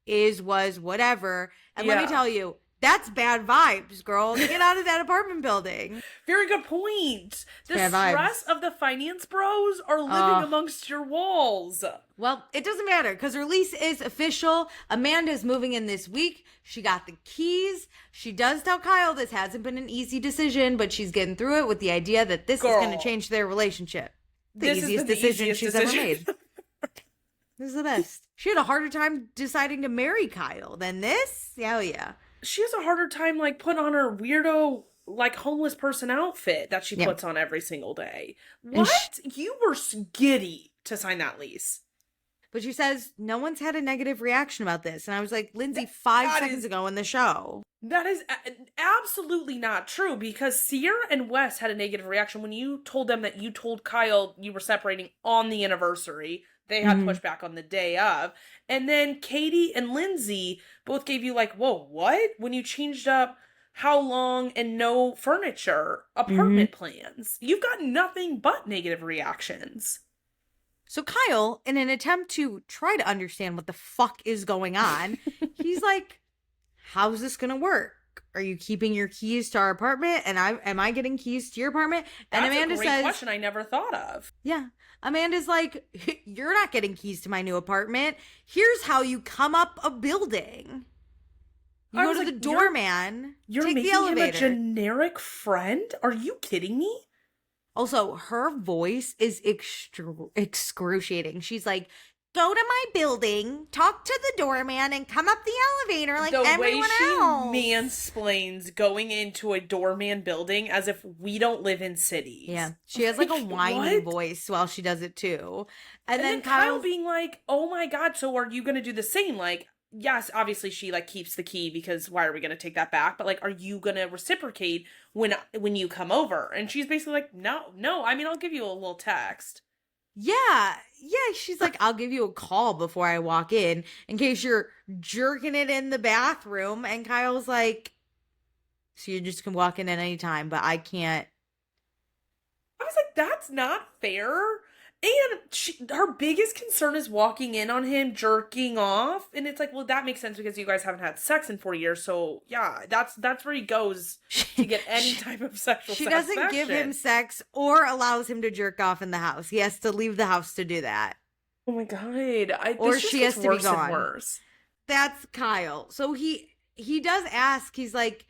was, whatever. And let me Yeah. tell you, that's bad vibes, girl. Get out of that apartment building. Very good point. The bad vibes. stress of the finance bros are living amongst your walls. Well, it doesn't matter because her lease is official. Amanda's moving in this week. She got the keys. She does tell Kyle this hasn't been an easy decision, but she's getting through it with the idea that this is going to change their relationship. The This has easiest been the decision easiest she's decision. ever made. This is the best. She had a harder time deciding to marry Kyle than this. Hell yeah. She has a harder time like putting on her weirdo like homeless person outfit that she Yeah. puts on every single day. What? You were giddy to sign that lease. But she says no one's had a negative reaction about this. And I was like, Lindsay, 5 seconds ago in the show. That is absolutely not true because Sierra and Wes had a negative reaction when you told them that you told Kyle you were separating on the anniversary. They had pushback on the day of. And then Katie and Lindsay both gave you like, whoa, what? When you changed up how long and no furniture apartment plans. You've got nothing but negative reactions. So Kyle, in an attempt to try to understand what the fuck is going on, he's like, how's this going to work? Are you keeping your keys to our apartment? And am I getting keys to your apartment? And That's Amanda a great says, question I never thought of. yeah. Amanda's like, you're not getting keys to my new apartment. Here's how you come up a building. You I go was to like, the doorman, You're take making the him a elevator. generic friend? Are you kidding me? Also, her voice is excruciating. She's like, go to my building, talk to the doorman, and come up the elevator like The way everyone she else. mansplains going into a doorman building as if we don't live in cities. Yeah, she has like a whiny What? voice while she does it too. And then Kyle Kyle's being like, oh my god, so are you going to do the same? Like, yes, obviously she like keeps the key because why are we going to take that back? But like, are you going to reciprocate when you come over? And she's basically like, no, I mean, I'll give you a little text. yeah, she's like, I'll give you a call before I walk in case you're jerking it in the bathroom. And Kyle's like, so you just can walk in at any time, but I can't. I was like, that's not fair. And her biggest concern is walking in on him jerking off, and it's like, well, that makes sense because you guys haven't had sex in 4 years. So yeah, that's where he goes to get any type of sexual. She doesn't give him sex or allows him to jerk off in the house. He has to leave the house to do that. Oh my god! Or this just she gets has to be worse and gone. worse. That's Kyle. So he does ask. He's like,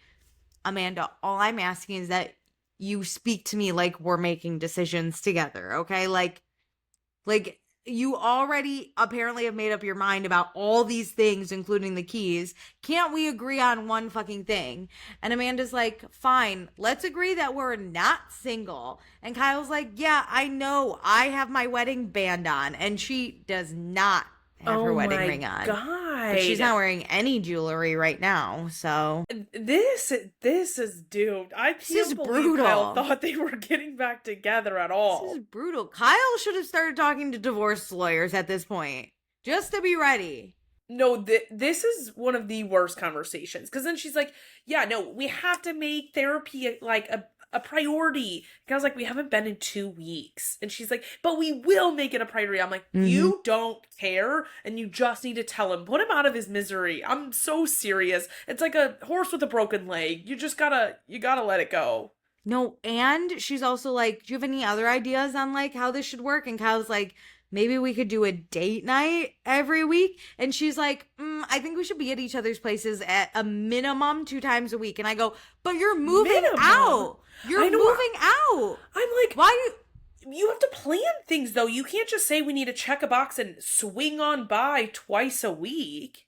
Amanda, all I'm asking is that you speak to me like we're making decisions together, okay? Like you already apparently have made up your mind about all these things, including the keys. Can't we agree on one fucking thing? And Amanda's like, fine, let's agree that we're not single. And Kyle's like, yeah, I know. I have my wedding band on. And she does not have her wedding ring on. God. But she's not wearing any jewelry right now, so This is doomed. I This is can't believe brutal. Kyle thought they were getting back together at all. this is brutal. Kyle should have started talking to divorce lawyers at this point, just to be ready. No, this is one of the worst conversations. Because then she's like, yeah, no, we have to make therapy like a priority. And I was like, we haven't been in 2 weeks. And she's like, but we will make it a priority. I'm like, you don't care. And you just need to tell him, put him out of his misery. I'm so serious. It's like a horse with a broken leg. You gotta let it go. No, and she's also like, do you have any other ideas on like how this should work? And Kyle's like, maybe we could do a date night every week. And she's like, I think we should be at each other's places at a minimum 2 times a week. And I go, but you're moving out. You're moving out. I'm like, why you have to plan things though. You can't just say we need to check a box and swing on by twice a week.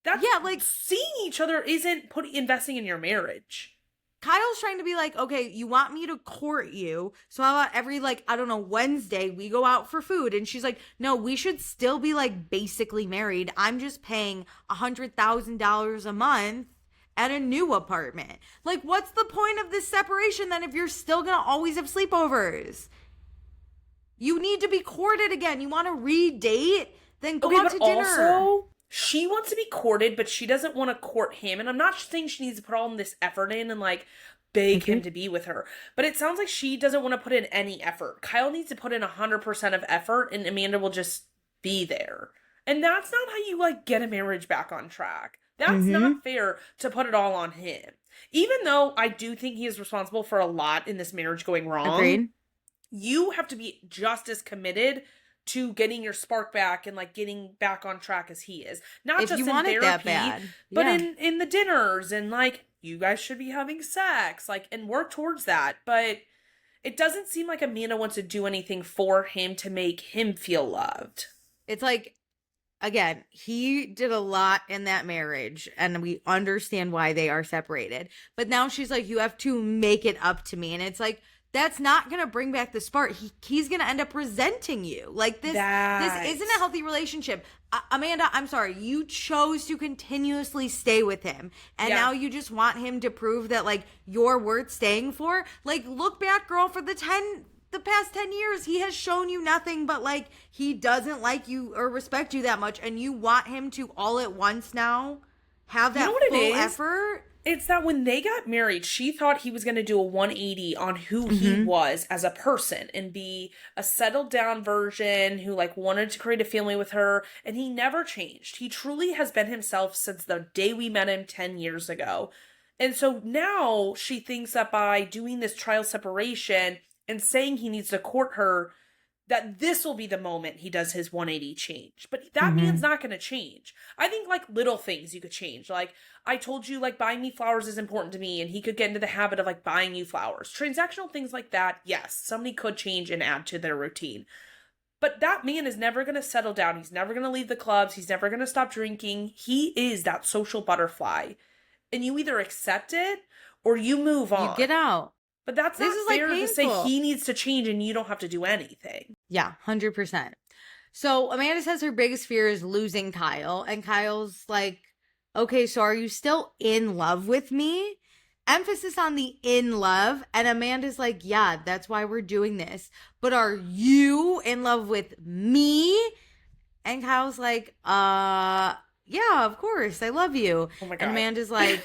That's Yeah, like seeing each other isn't investing in your marriage. Kyle's trying to be like, okay, you want me to court you, so how about every, like, I don't know, Wednesday we go out for food? And she's like, no, we should still be, like, basically married. I'm just paying $100,000 a month at a new apartment. Like, what's the point of this separation then if you're still gonna always have sleepovers? You need to be courted again. You want to re-date? Then go out to dinner. Also, she wants to be courted, but she doesn't want to court him. And I'm not saying she needs to put all this effort in and, like, beg him to be with her. But it sounds like she doesn't want to put in any effort. Kyle needs to put in 100% of effort, and Amanda will just be there. And that's not how you, like, get a marriage back on track. That's not fair to put it all on him. Even though I do think he is responsible for a lot in this marriage going wrong. Agreed. You have to be just as committed to getting your spark back and, like, getting back on track as he is. Not If just you in want it therapy, that bad. but Yeah. in the dinners and, like, you guys should be having sex, like, and work towards that. But it doesn't seem like Amanda wants to do anything for him to make him feel loved. It's like, again, he did a lot in that marriage, and we understand why they are separated. But now she's like, you have to make it up to me. And it's like, that's not going to bring back the spark. He's going to end up resenting you. Like, this isn't a healthy relationship. Amanda, I'm sorry. You chose to continuously stay with him. And now you just want him to prove that, like, you're worth staying for. Like, look back, girl, for the past 10 years, he has shown you nothing but, like, he doesn't like you or respect you that much. And you want him to all at once now have that full effort. It's that when they got married, she thought he was going to do a 180 on who he was as a person and be a settled down version who, like, wanted to create a family with her. And he never changed. He truly has been himself since the day we met him 10 years ago. And so now she thinks that by doing this trial separation and saying he needs to court her, that this will be the moment he does his 180 change. But that man's not going to change. I think, like, little things you could change. Like, I told you, like, buying me flowers is important to me, and he could get into the habit of, like, buying you flowers. Transactional things like that, yes, somebody could change and add to their routine. But that man is never going to settle down. He's never going to leave the clubs. He's never going to stop drinking. He is that social butterfly. And you either accept it or you move on. You get out. But that's not fair to say he needs to change and you don't have to do anything. Yeah, 100%. So Amanda says her biggest fear is losing Kyle. And Kyle's like, okay, so are you still in love with me? Emphasis on the in love. And Amanda's like, yeah, that's why we're doing this. But are you in love with me? And Kyle's like, yeah, of course. I love you. Oh my God. And Amanda's like,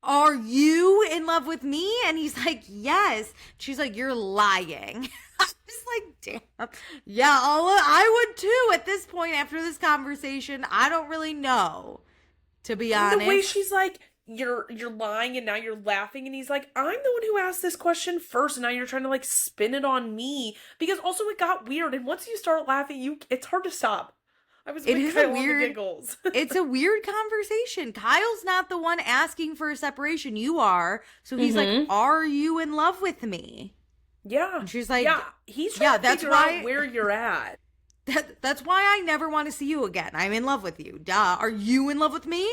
are you in love with me? And he's like, yes. She's like, you're lying. I'm just like, damn. Yeah, I would too at this point after this conversation. I don't really know, to be honest. The way she's like, you're lying and now you're laughing. And he's like, I'm the one who asked this question first. And now you're trying to, like, spin it on me. Because also it got weird. And once you start laughing, it's hard to stop. It is a weird giggles. It's a weird conversation. Kyle's not the one asking for a separation. You are. So he's like, are you in love with me? Yeah. And she's like, yeah, he's trying to figure out where you're at. That's why I never want to see you again. I'm in love with you. Duh. Are you in love with me?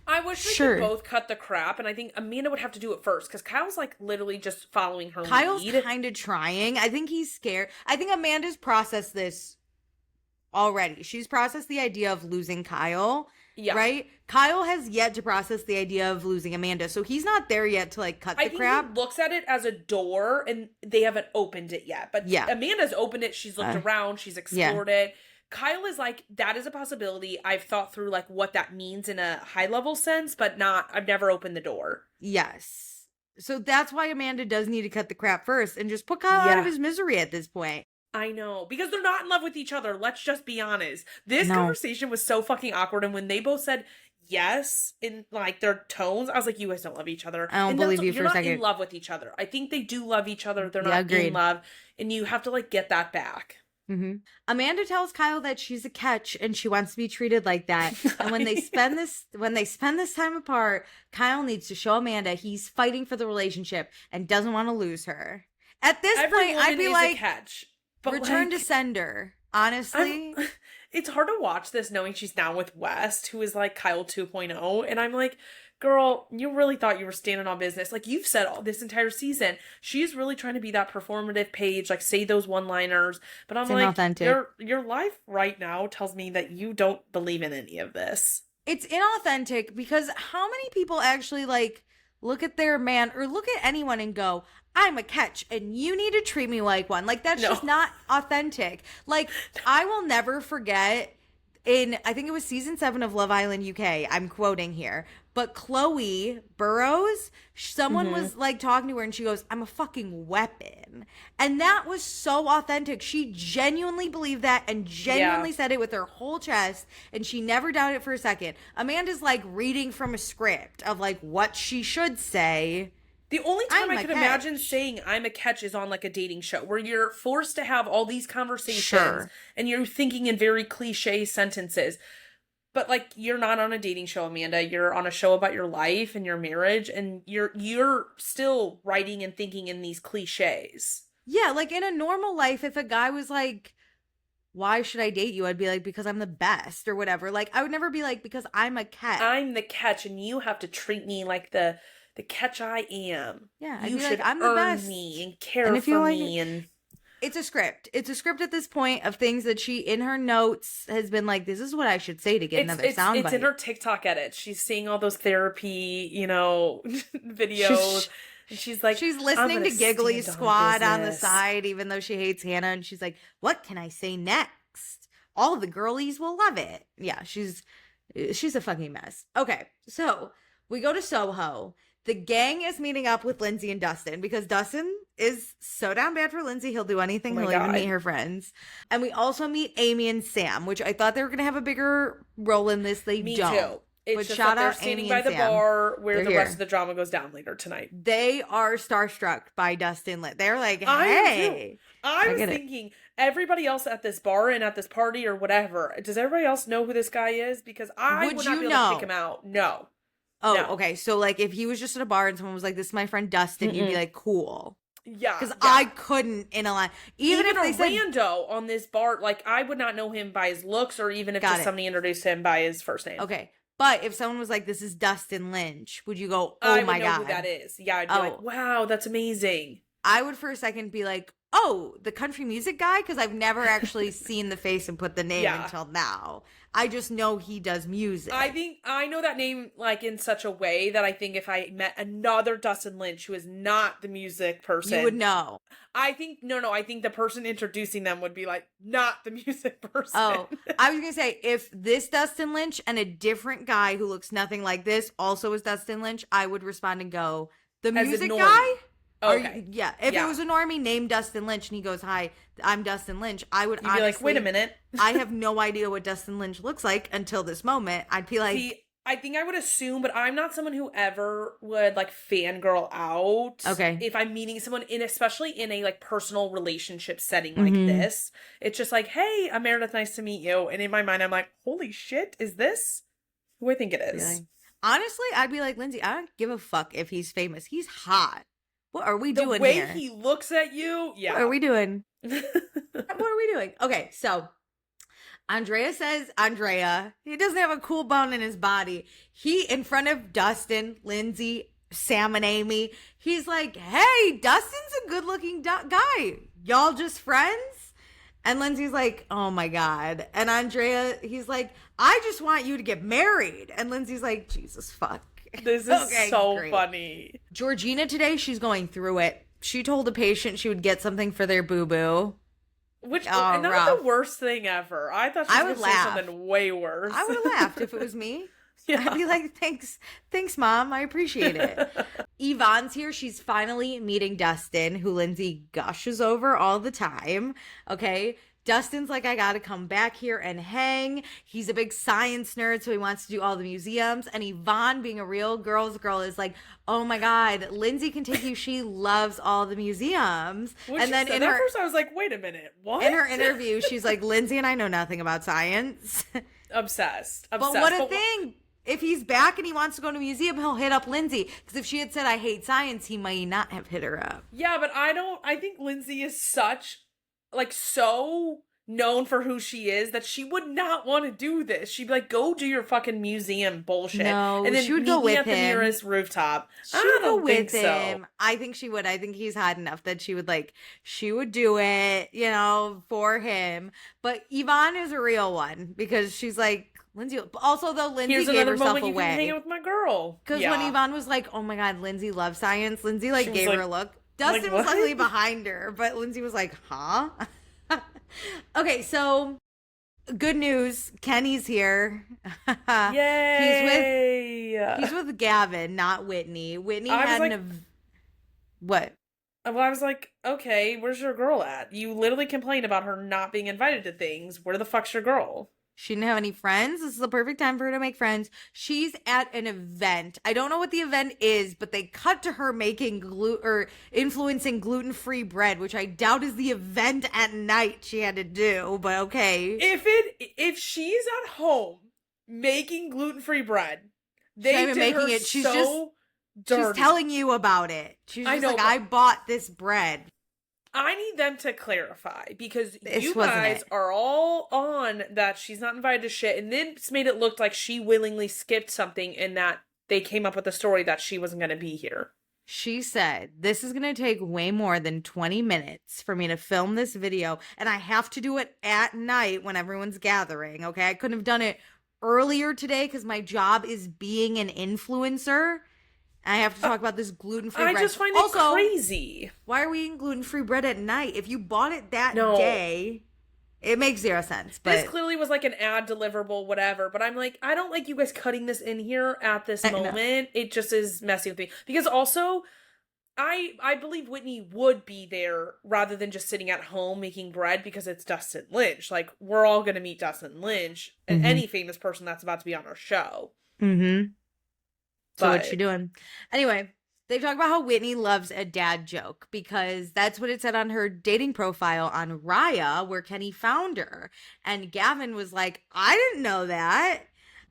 I wish we could both cut the crap, and I think Amanda would have to do it first, because Kyle's, like, literally just following her lead. Kyle's kind of trying. I think he's scared. I think Amanda's processed this already. She's processed the idea of losing Kyle, right? Kyle has yet to process the idea of losing Amanda, so he's not there yet to, like, cut the crap. He looks at it as a door, and they haven't opened it yet. But Amanda's opened it. She's looked around. She's explored it. Kyle is like, that is a possibility. I've thought through, like, what that means in a high-level sense, but I've never opened the door. Yes. So that's why Amanda does need to cut the crap first and just put Kyle out of his misery at this point. I know, because they're not in love with each other. Let's just be honest. This conversation was so fucking awkward, and when they both said yes in, like, their tones, I was like, you guys don't love each other. I don't believe you for a second. You're not in love with each other. I think they do love each other. They're not in love, and you have to, like, get that back. Amanda tells Kyle that she's a catch and she wants to be treated like that. And when they spend this time apart, Kyle needs to show Amanda he's fighting for the relationship and doesn't want to lose her. At this point, I'd be like, catch. But return to sender, honestly. It's hard to watch this knowing she's now with West, who is like Kyle 2.0. And I'm like, girl, you really thought you were standing on business. Like, you've said all this entire season, she's really trying to be that performative Paige, like, say those one-liners. But I'm like, inauthentic. your life right now tells me that you don't believe in any of this. It's inauthentic because how many people actually, like, look at their man or look at anyone and go, I'm a catch and you need to treat me like one. Like, that's just not authentic. Like, I will never forget I think it was season 7 of Love Island UK, I'm quoting here, but Chloe Burrows, someone was like talking to her and she goes, I'm a fucking weapon. And that was so authentic. She genuinely believed that and genuinely said it with her whole chest, and she never doubted it for a second. Amanda's like reading from a script of like what she should say. The only time I could imagine saying I'm a catch is on like a dating show where you're forced to have all these conversations and you're thinking in very cliche sentences. But like, you're not on a dating show, Amanda. You're on a show about your life and your marriage, and you're still writing and thinking in these cliches. Yeah, like in a normal life, if a guy was like, why should I date you? I'd be like, because I'm the best or whatever. Like, I would never be like, because I'm a catch. I'm the catch and you have to treat me like the catch I am. Yeah, I'd you be should like, I'm the earn best. me and care for me. And it's a script. It's a script at this point of things that she, in her notes, has been like, this is what I should say to get another soundbite. It's in her TikTok edits. She's seeing all those therapy, videos. And she's like, she's listening to Giggly Squad on the side, even though she hates Hannah. And she's like, what can I say next? All the girlies will love it. Yeah, she's a fucking mess. Okay, so we go to Soho. The gang is meeting up with Lindsay and Dustin because Dustin is so down bad for Lindsay. He'll do anything. He'll even meet her friends. And we also meet Amy and Sam, which I thought they were going to have a bigger role in this. They don't. Me too. It's just that they're standing by the bar where the rest of the drama goes down later tonight. They are starstruck by Dustin Lynch. They're like, hey. I was thinking, everybody else at this bar and at this party or whatever, does everybody else know who this guy is? Because I would not be able to pick him out. No. Oh, no. Okay. So, like, if he was just at a bar and someone was like, this is my friend Dustin, you'd be like, cool. Yeah. Because I couldn't in a line. Even if they said rando on this bar, like, I would not know him by his looks or even if just somebody introduced him by his first name. Okay. But if someone was like, this is Dustin Lynch, would you go, oh my God. I would know who that is. Yeah, I'd be like, wow, that's amazing. I would for a second be like, oh, the country music guy? Because I've never actually seen the face and put the name until now. I just know he does music. I think I know that name like in such a way that I think if I met another Dustin Lynch who is not the music person, you would know. I think I think the person introducing them would be like, not the music person. Oh, I was gonna say, if this Dustin Lynch and a different guy who looks nothing like this also was Dustin Lynch, I would respond and go, the music guy? Okay. If it was a normie named Dustin Lynch and he goes, hi, I'm Dustin Lynch, I would honestly be like, wait a minute. I have no idea what Dustin Lynch looks like until this moment. I'd be like... See, I think I would assume, but I'm not someone who ever would like fangirl out. Okay. If I'm meeting someone especially in a like personal relationship setting like this, it's just like, hey, I'm Meredith, nice to meet you. And in my mind, I'm like, holy shit, is this who I think it is? Really? Honestly, I'd be like, Lindsay, I don't give a fuck if he's famous. He's hot. What are we doing here? The way he looks at you, yeah. What are we doing? What are we doing? Okay, so Andrea says, he doesn't have a cool bone in his body. He, in front of Dustin, Lindsay, Sam, and Amy, he's like, hey, Dustin's a good-looking guy. Y'all just friends? And Lindsay's like, oh my God. And Andrea, he's like, I just want you to get married. And Lindsay's like, Jesus fuck. This is so funny. Georgina today, she's going through it. She told a patient she would get something for their boo-boo. Which, not the worst thing ever. I thought she was going to say something way worse. I would have laughed if it was me. Yeah. I'd be like, thanks, Mom. I appreciate it. Yvonne's here. She's finally meeting Dustin, who Lindsay gushes over all the time. Okay. Dustin's like, I gotta come back here and hang. He's a big science nerd, so he wants to do all the museums. And Yvonne, being a real girl's girl, is like, oh my God, Lindsay can take you. She loves all the museums. And then at first I was like, wait a minute, what? In her interview, she's like, Lindsay and I know nothing about science. Obsessed. But what a thing. If he's back and he wants to go to a museum, he'll hit up Lindsay. Because if she had said, I hate science, he might not have hit her up. Yeah, but I think Lindsay is such... like so known for who she is, that she would not want to do this. She'd be like, go do your fucking museum bullshit. No, and then she would meet go me with at the him. nearest rooftop. She I would go don't think with him. so. I think she would. I think he's hot enough that she would do it, for him. But Yvonne is a real one because she's like, Lindsay. Also, though, Lindsay Here's gave another herself moment you can hang away. out with my girl. Because when Yvonne was like, oh my God, Lindsay loves science, Lindsay She was gave her a look. Dustin was what? luckily behind her, but Lindsay was like, huh? Okay, so good news. Kenny's here. Yay! He's with Gavin, not Whitney. Whitney I was had like- what? Well, I was like, okay, where's your girl at? You literally complained about her not being invited to things. Where the fuck's your girl? She didn't have any friends. This is the perfect time for her to make friends. She's at an event. I don't know what the event is, but they cut to her making influencing gluten-free bread, which I doubt is the event at night she had to do, but okay. If she's at home making gluten-free bread, they did making her it. She's so dirty. She's telling you about it. She's I just know, like, but- I bought this bread. I need them to clarify because This you wasn't guys it. are all on that she's not invited to shit, and then it's made it look like she willingly skipped something and that they came up with the story that she wasn't going to be here. She said, this is going to take way more than 20 minutes for me to film this video, and I have to do it at night when everyone's gathering, okay? I couldn't have done it earlier today because my job is being an influencer. I have to talk about this gluten-free bread. I just find also, it crazy. Why are we eating gluten-free bread at night? If you bought it that No. day, it makes zero sense. But This clearly was like an ad deliverable, whatever. But I'm like, I don't like you guys cutting this in here at this moment. It just is messing with me. Because also, I believe Whitney would be there rather than just sitting at home making bread because it's Dustin Lynch. Like, we're all going to meet Dustin Lynch and any famous person that's about to be on our show. Mm-hmm. So But- what's she doing? Anyway, they talk about how Whitney loves a dad joke because that's what it said on her dating profile on Raya, where Kenny found her. And Gavin was like, I didn't know that.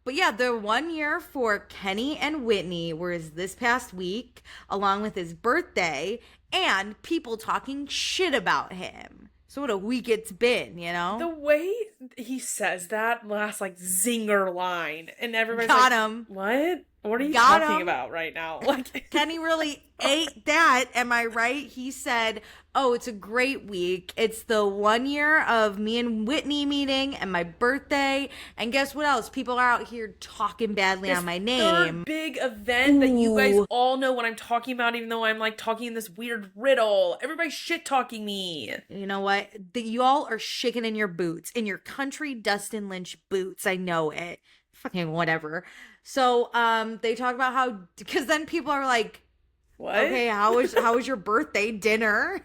But yeah, the 1 year for Kenny and Whitney was this past week, along with his birthday, and people talking shit about him. So what a week it's been, The way he says that last, like, zinger line, and everybody's Got like, him. What? What are you Got talking him. about right now? Like, Kenny really ate that. Am I right? He said, oh, it's a great week. It's the 1 year of me and Whitney meeting and my birthday. And guess what else? People are out here talking badly on my name. third big event that you guys Ooh. all know what I'm talking about, even though I'm like talking in this weird riddle. Everybody's shit talking me. You know what? Y'all are shaking in your boots, in your country Dustin Lynch boots. I know it. Fucking whatever. So, they talk about how, because then people are like, What? okay, how was your birthday dinner?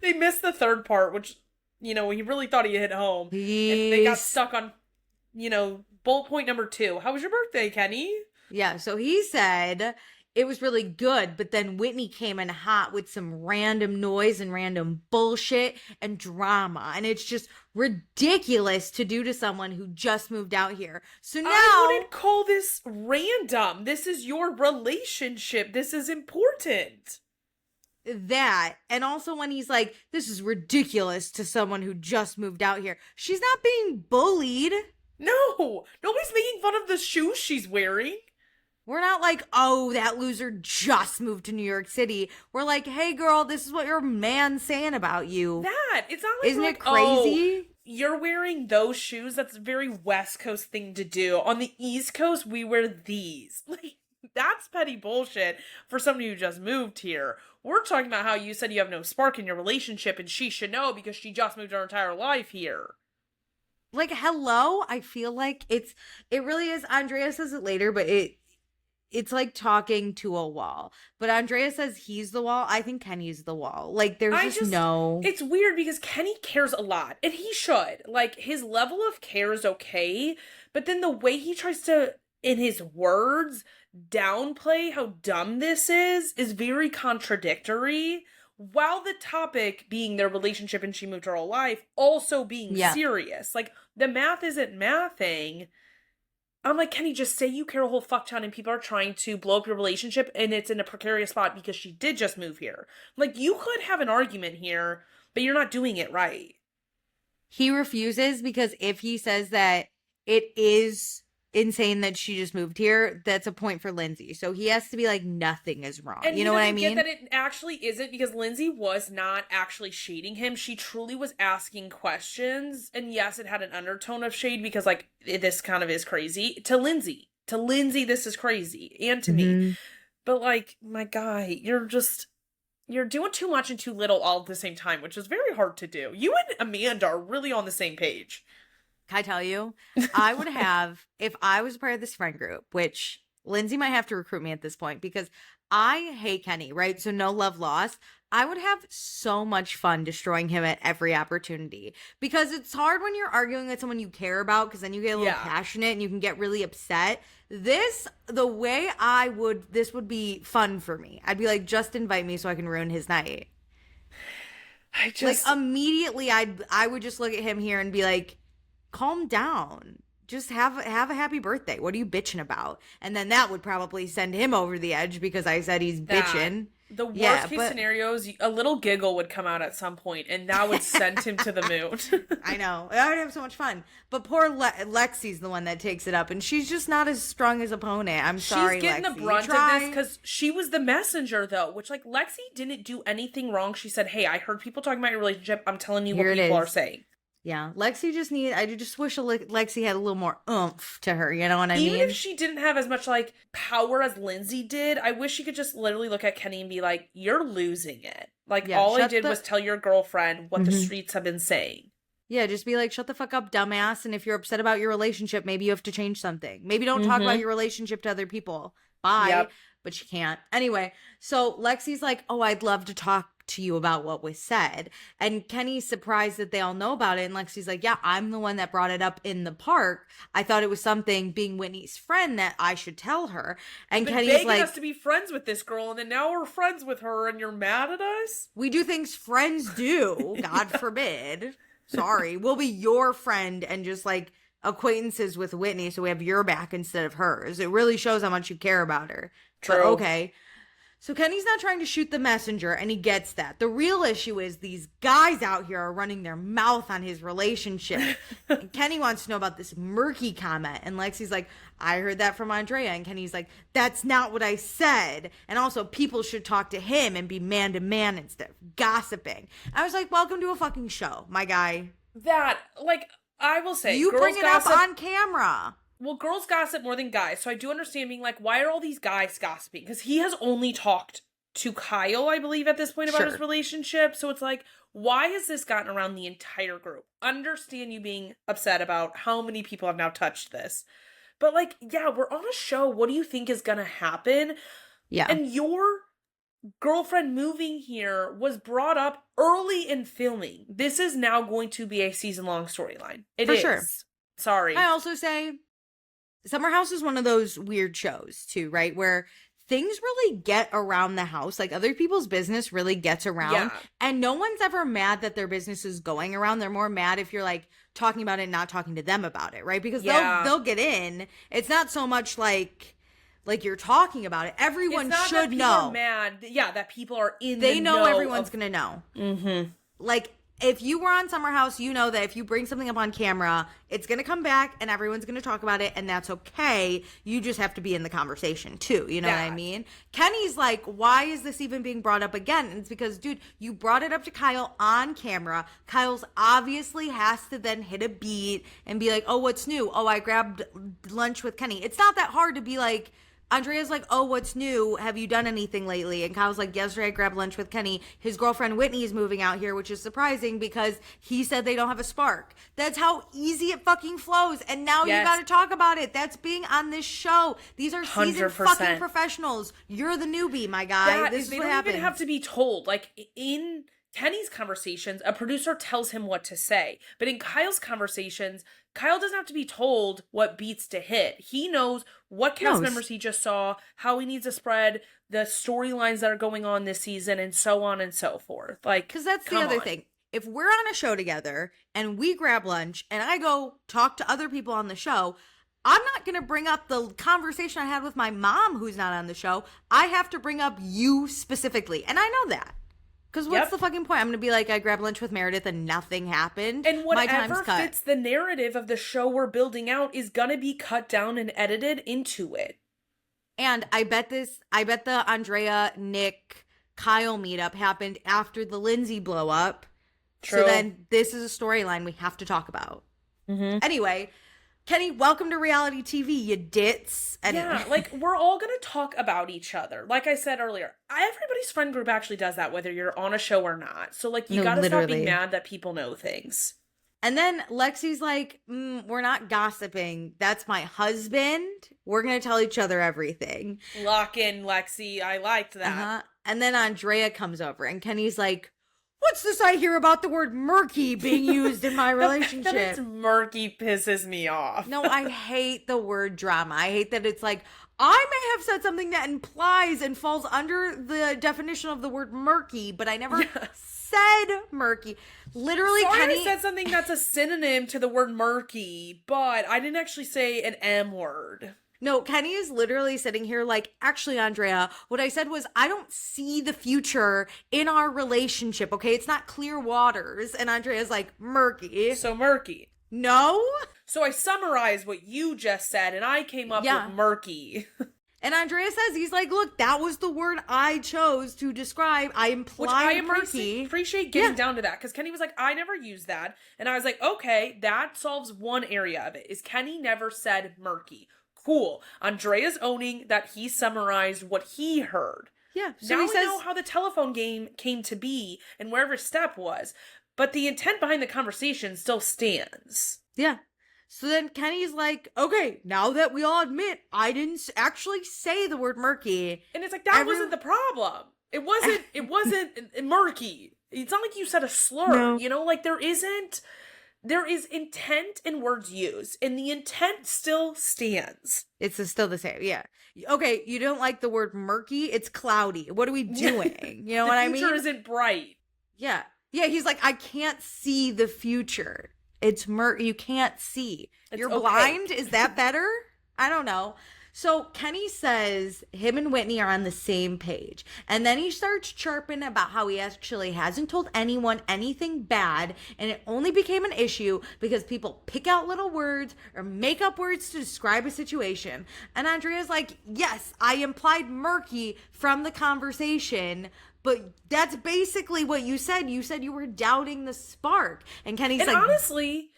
They missed the third part, which, he really thought he hit home. And they got stuck on, bullet point number 2. How was your birthday, Kenny? Yeah, so he said it was really good, but then Whitney came in hot with some random noise and random bullshit and drama. And it's just ridiculous to do to someone who just moved out here. So now I wouldn't call this random. This is your relationship. This is important. that, and also when he's like, this is ridiculous to someone who just moved out here. She's not being bullied. No, nobody's making fun of the shoes she's wearing. We're not like, oh, that loser just moved to New York City. We're like, hey, girl, this is what your man's saying about you. It's not like, Isn't we're it like, oh, crazy? you're wearing those shoes. That's a very West Coast thing to do. On the East Coast, we wear these. Like, that's petty bullshit for somebody who just moved here. We're talking about how you said you have no spark in your relationship and she should know because she just moved her entire life here. Like, hello? I feel like it really is. Andrea says it later, but it's like talking to a wall. But Andrea says he's the wall. I think Kenny's the wall. Like, there's just no. It's weird because Kenny cares a lot, and he should. Like, his level of care is okay, but then the way he tries to, in his words, downplay how dumb this is very contradictory, while the topic being their relationship and she moved her whole life also being serious. Like, the math isn't mathing. I'm like, Kenny, just say you care a whole fuck ton and people are trying to blow up your relationship and it's in a precarious spot because she did just move here. Like, you could have an argument here, but you're not doing it right. He refuses because if he says that it is insane that she just moved here, that's a point for Lindsay. So he has to be like, nothing is wrong. And you know what I get mean? that it actually isn't, because Lindsay was not actually shading him. She truly was asking questions. And yes, it had an undertone of shade because, like, this kind of is crazy. To Lindsay, this is crazy. And to me. But, like, my guy, you're doing too much and too little all at the same time, which is very hard to do. You and Amanda are really on the same page. Can I tell you? I would have, if I was part of this friend group, which Lindsay might have to recruit me at this point because I hate Kenny, right? So no love lost. I would have so much fun destroying him at every opportunity because it's hard when you're arguing with someone you care about because then you get a little passionate and you can get really upset. This would be fun for me. I'd be like, just invite me so I can ruin his night. Like immediately I would just look at him here and be like, calm down. Just have a happy birthday. What are you bitching about? And then that would probably send him over the edge because I said he's bitching. The worst case scenarios, a little giggle would come out at some point, and that would send him to the moon. I know. I would have so much fun. But poor Lexi's the one that takes it up, and she's just not as strong as opponent. I'm sorry, Lexi. She's getting the brunt of this because she was the messenger, though, which, like, Lexi didn't do anything wrong. She said, hey, I heard people talking about your relationship. I'm telling you what people are saying. Yeah, Lexi I just wish Lexi had a little more oomph to her, you know what I mean? Even if she didn't have as much, like, power as Lindsay did, I wish she could just literally look at Kenny and be like, you're losing it. Like, all I did was tell your girlfriend what the streets have been saying. Yeah, just be like, shut the fuck up, dumbass, and if you're upset about your relationship, maybe you have to change something. Maybe don't talk about your relationship to other people. Bye. Yep. But she can't. Anyway, so Lexi's like, oh, I'd love to talk to you about what was said. And Kenny's surprised that they all know about it. And Lexi's like, yeah, I'm the one that brought it up in the park. I thought it was something, being Whitney's friend, that I should tell her. And Kenny's like, us to be friends with this girl, and then now we're friends with her, and you're mad at us? We do things friends do. God forbid. Sorry. We'll be your friend and just like acquaintances with Whitney, so we have your back instead of hers. It really shows how much you care about her. True. But okay. So Kenny's not trying to shoot the messenger, and he gets that. The real issue is these guys out here are running their mouth on his relationship. And Kenny wants to know about this murky comment. And Lexi's like, I heard that from Andrea. And Kenny's like, that's not what I said. And also, people should talk to him and be man to man instead of gossiping. I was like, welcome to a fucking show, my guy. That, like, I will say, you bring it up on camera. Well, girls gossip more than guys, so I do understand being like, why are all these guys gossiping? Because he has only talked to Kyle, I believe, at this point about his relationship. So it's like, why has this gotten around the entire group? Understand you being upset about how many people have now touched this. But, like, yeah, we're on a show. What do you think is going to happen? Yeah. And your girlfriend moving here was brought up early in filming. This is now going to be a season-long storyline. It is. For sure. Sorry. I also say, Summer House is one of those weird shows too, right? Where things really get around the house. Like, other people's business really gets around. Yeah. And no one's ever mad that their business is going around. They're more mad if you're like talking about it and not talking to them about it, right? Because they'll get in. It's not so much like you're talking about it. Everyone should know. Are mad. Yeah, that people are in They know everyone's going to know. Mm-hmm. Like, if you were on Summer House, you know that if you bring something up on camera, it's going to come back and everyone's going to talk about it, and that's okay. You just have to be in the conversation too. You know what I mean? Kenny's like, why is this even being brought up again? And it's because, dude, you brought it up to Kyle on camera. Kyle's obviously has to then hit a beat and be like, oh, what's new? Oh, I grabbed lunch with Kenny. It's not that hard to be like, Andrea's like, oh, what's new? Have you done anything lately? And Kyle's like, yesterday I grabbed lunch with Kenny. His girlfriend Whitney is moving out here, which is surprising because he said they don't have a spark. That's how easy it fucking flows. And now you got to talk about it. That's being on this show. These are seasoned fucking professionals. You're the newbie, my guy. This is what happens. They don't even have to be told. Like, in Kenny's conversations, a producer tells him what to say. But in Kyle's conversations, Kyle doesn't have to be told what beats to hit. He knows what cast members he just saw, how he needs to spread, the storylines that are going on this season, and so on and so forth. Like, because that's the other thing. If we're on a show together and we grab lunch and I go talk to other people on the show, I'm not going to bring up the conversation I had with my mom who's not on the show. I have to bring up you specifically. And I know that. Because what's the fucking point? I'm going to be like, I grabbed lunch with Meredith and nothing happened. And My time's whatever cut. fits the narrative of the show we're building out is going to be cut down and edited into it. And I bet the Andrea, Nick, Kyle meetup happened after the Lindsay blow up. True. So then this is a storyline we have to talk about. Mm-hmm. Anyway, Kenny, welcome to reality TV, you ditz. Anyway. Yeah, like, we're all going to talk about each other. Like I said earlier, everybody's friend group actually does that, whether you're on a show or not. So, like, you gotta stop being mad that people know things. And then Lexi's like, we're not gossiping. That's my husband. We're going to tell each other everything. Lock in, Lexi. I liked that. Uh-huh. And then Andrea comes over and Kenny's like, what's this I hear about the word murky being used in my relationship? The fact that it's murky pisses me off. No, I hate the word drama. I hate that it's like, I may have said something that implies and falls under the definition of the word murky, but I never said murky. Literally, Sorry, Kenny I said something that's a synonym to the word murky, but I didn't actually say an M word. No, Kenny is literally sitting here like, actually, Andrea, what I said was, I don't see the future in our relationship, okay? It's not clear waters. And Andrea's like, murky. So murky. No? So I summarized what you just said, and I came up with murky. And Andrea says, he's like, look, that was the word I chose to describe. I implied murky. Appreciate getting down to that, because Kenny was like, I never used that. And I was like, okay, that solves one area of it, is Kenny never said murky. Cool. Andrea's owning that he summarized what he heard. Yeah. So now he we says, know how the telephone game came to be and where every step was. But the intent behind the conversation still stands. Yeah. So then Kenny's like, okay, now that we all admit I didn't actually say the word murky. And it's like, that wasn't the problem. It wasn't murky. It's not like you said a slur, No. you know, like there is intent in words used, and the intent still stands. It's still the same, yeah. Okay, you don't like the word murky, it's cloudy. What are we doing? You know what I mean? The future isn't bright. Yeah. Yeah, he's like, I can't see the future. It's you can't see. You're blind? Is that better? I don't know. So Kenny says him and Whitney are on the same page. And then he starts chirping about how he actually hasn't told anyone anything bad. And it only became an issue because people pick out little words or make up words to describe a situation. And Andrea's like, yes, I implied murky from the conversation. But that's basically what you said. You said you were doubting the spark. And Kenny's like... honestly...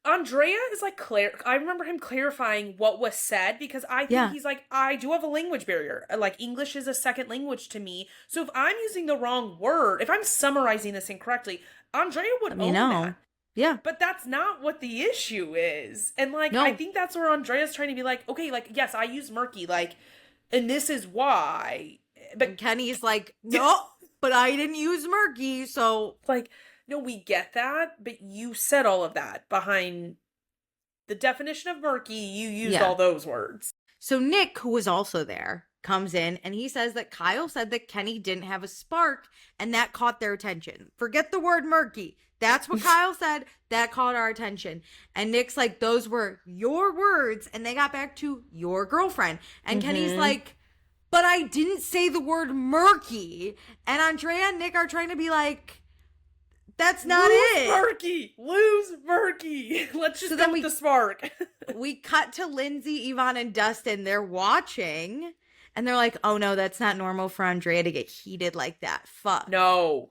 Andrea is like I remember him clarifying what was said, because I think he's like, I do have a language barrier. Like, English is a second language to me. So if I'm using the wrong word, if I'm summarizing this incorrectly, Andrea would own that. Yeah. But that's not what the issue is. And like, I think that's where Andrea's trying to be like, okay, like, yes, I use murky, like, and this is why. But and Kenny's like, no, but I didn't use murky, so like, no, we get that, but you said all of that behind the definition of murky. You used all those words. So Nick, who was also there, comes in and he says that Kyle said that Kenny didn't have a spark and that caught their attention. Forget the word murky. That's what Kyle said. That caught our attention. And Nick's like, those were your words. And they got back to your girlfriend. And Kenny's like, but I didn't say the word murky. And Andrea and Nick are trying to be like, that's not it. Lose murky. Let's just go with the spark. We cut to Lindsay, Yvonne, and Dustin. They're watching. And they're like, oh no, that's not normal for Andrea to get heated like that. Fuck. No.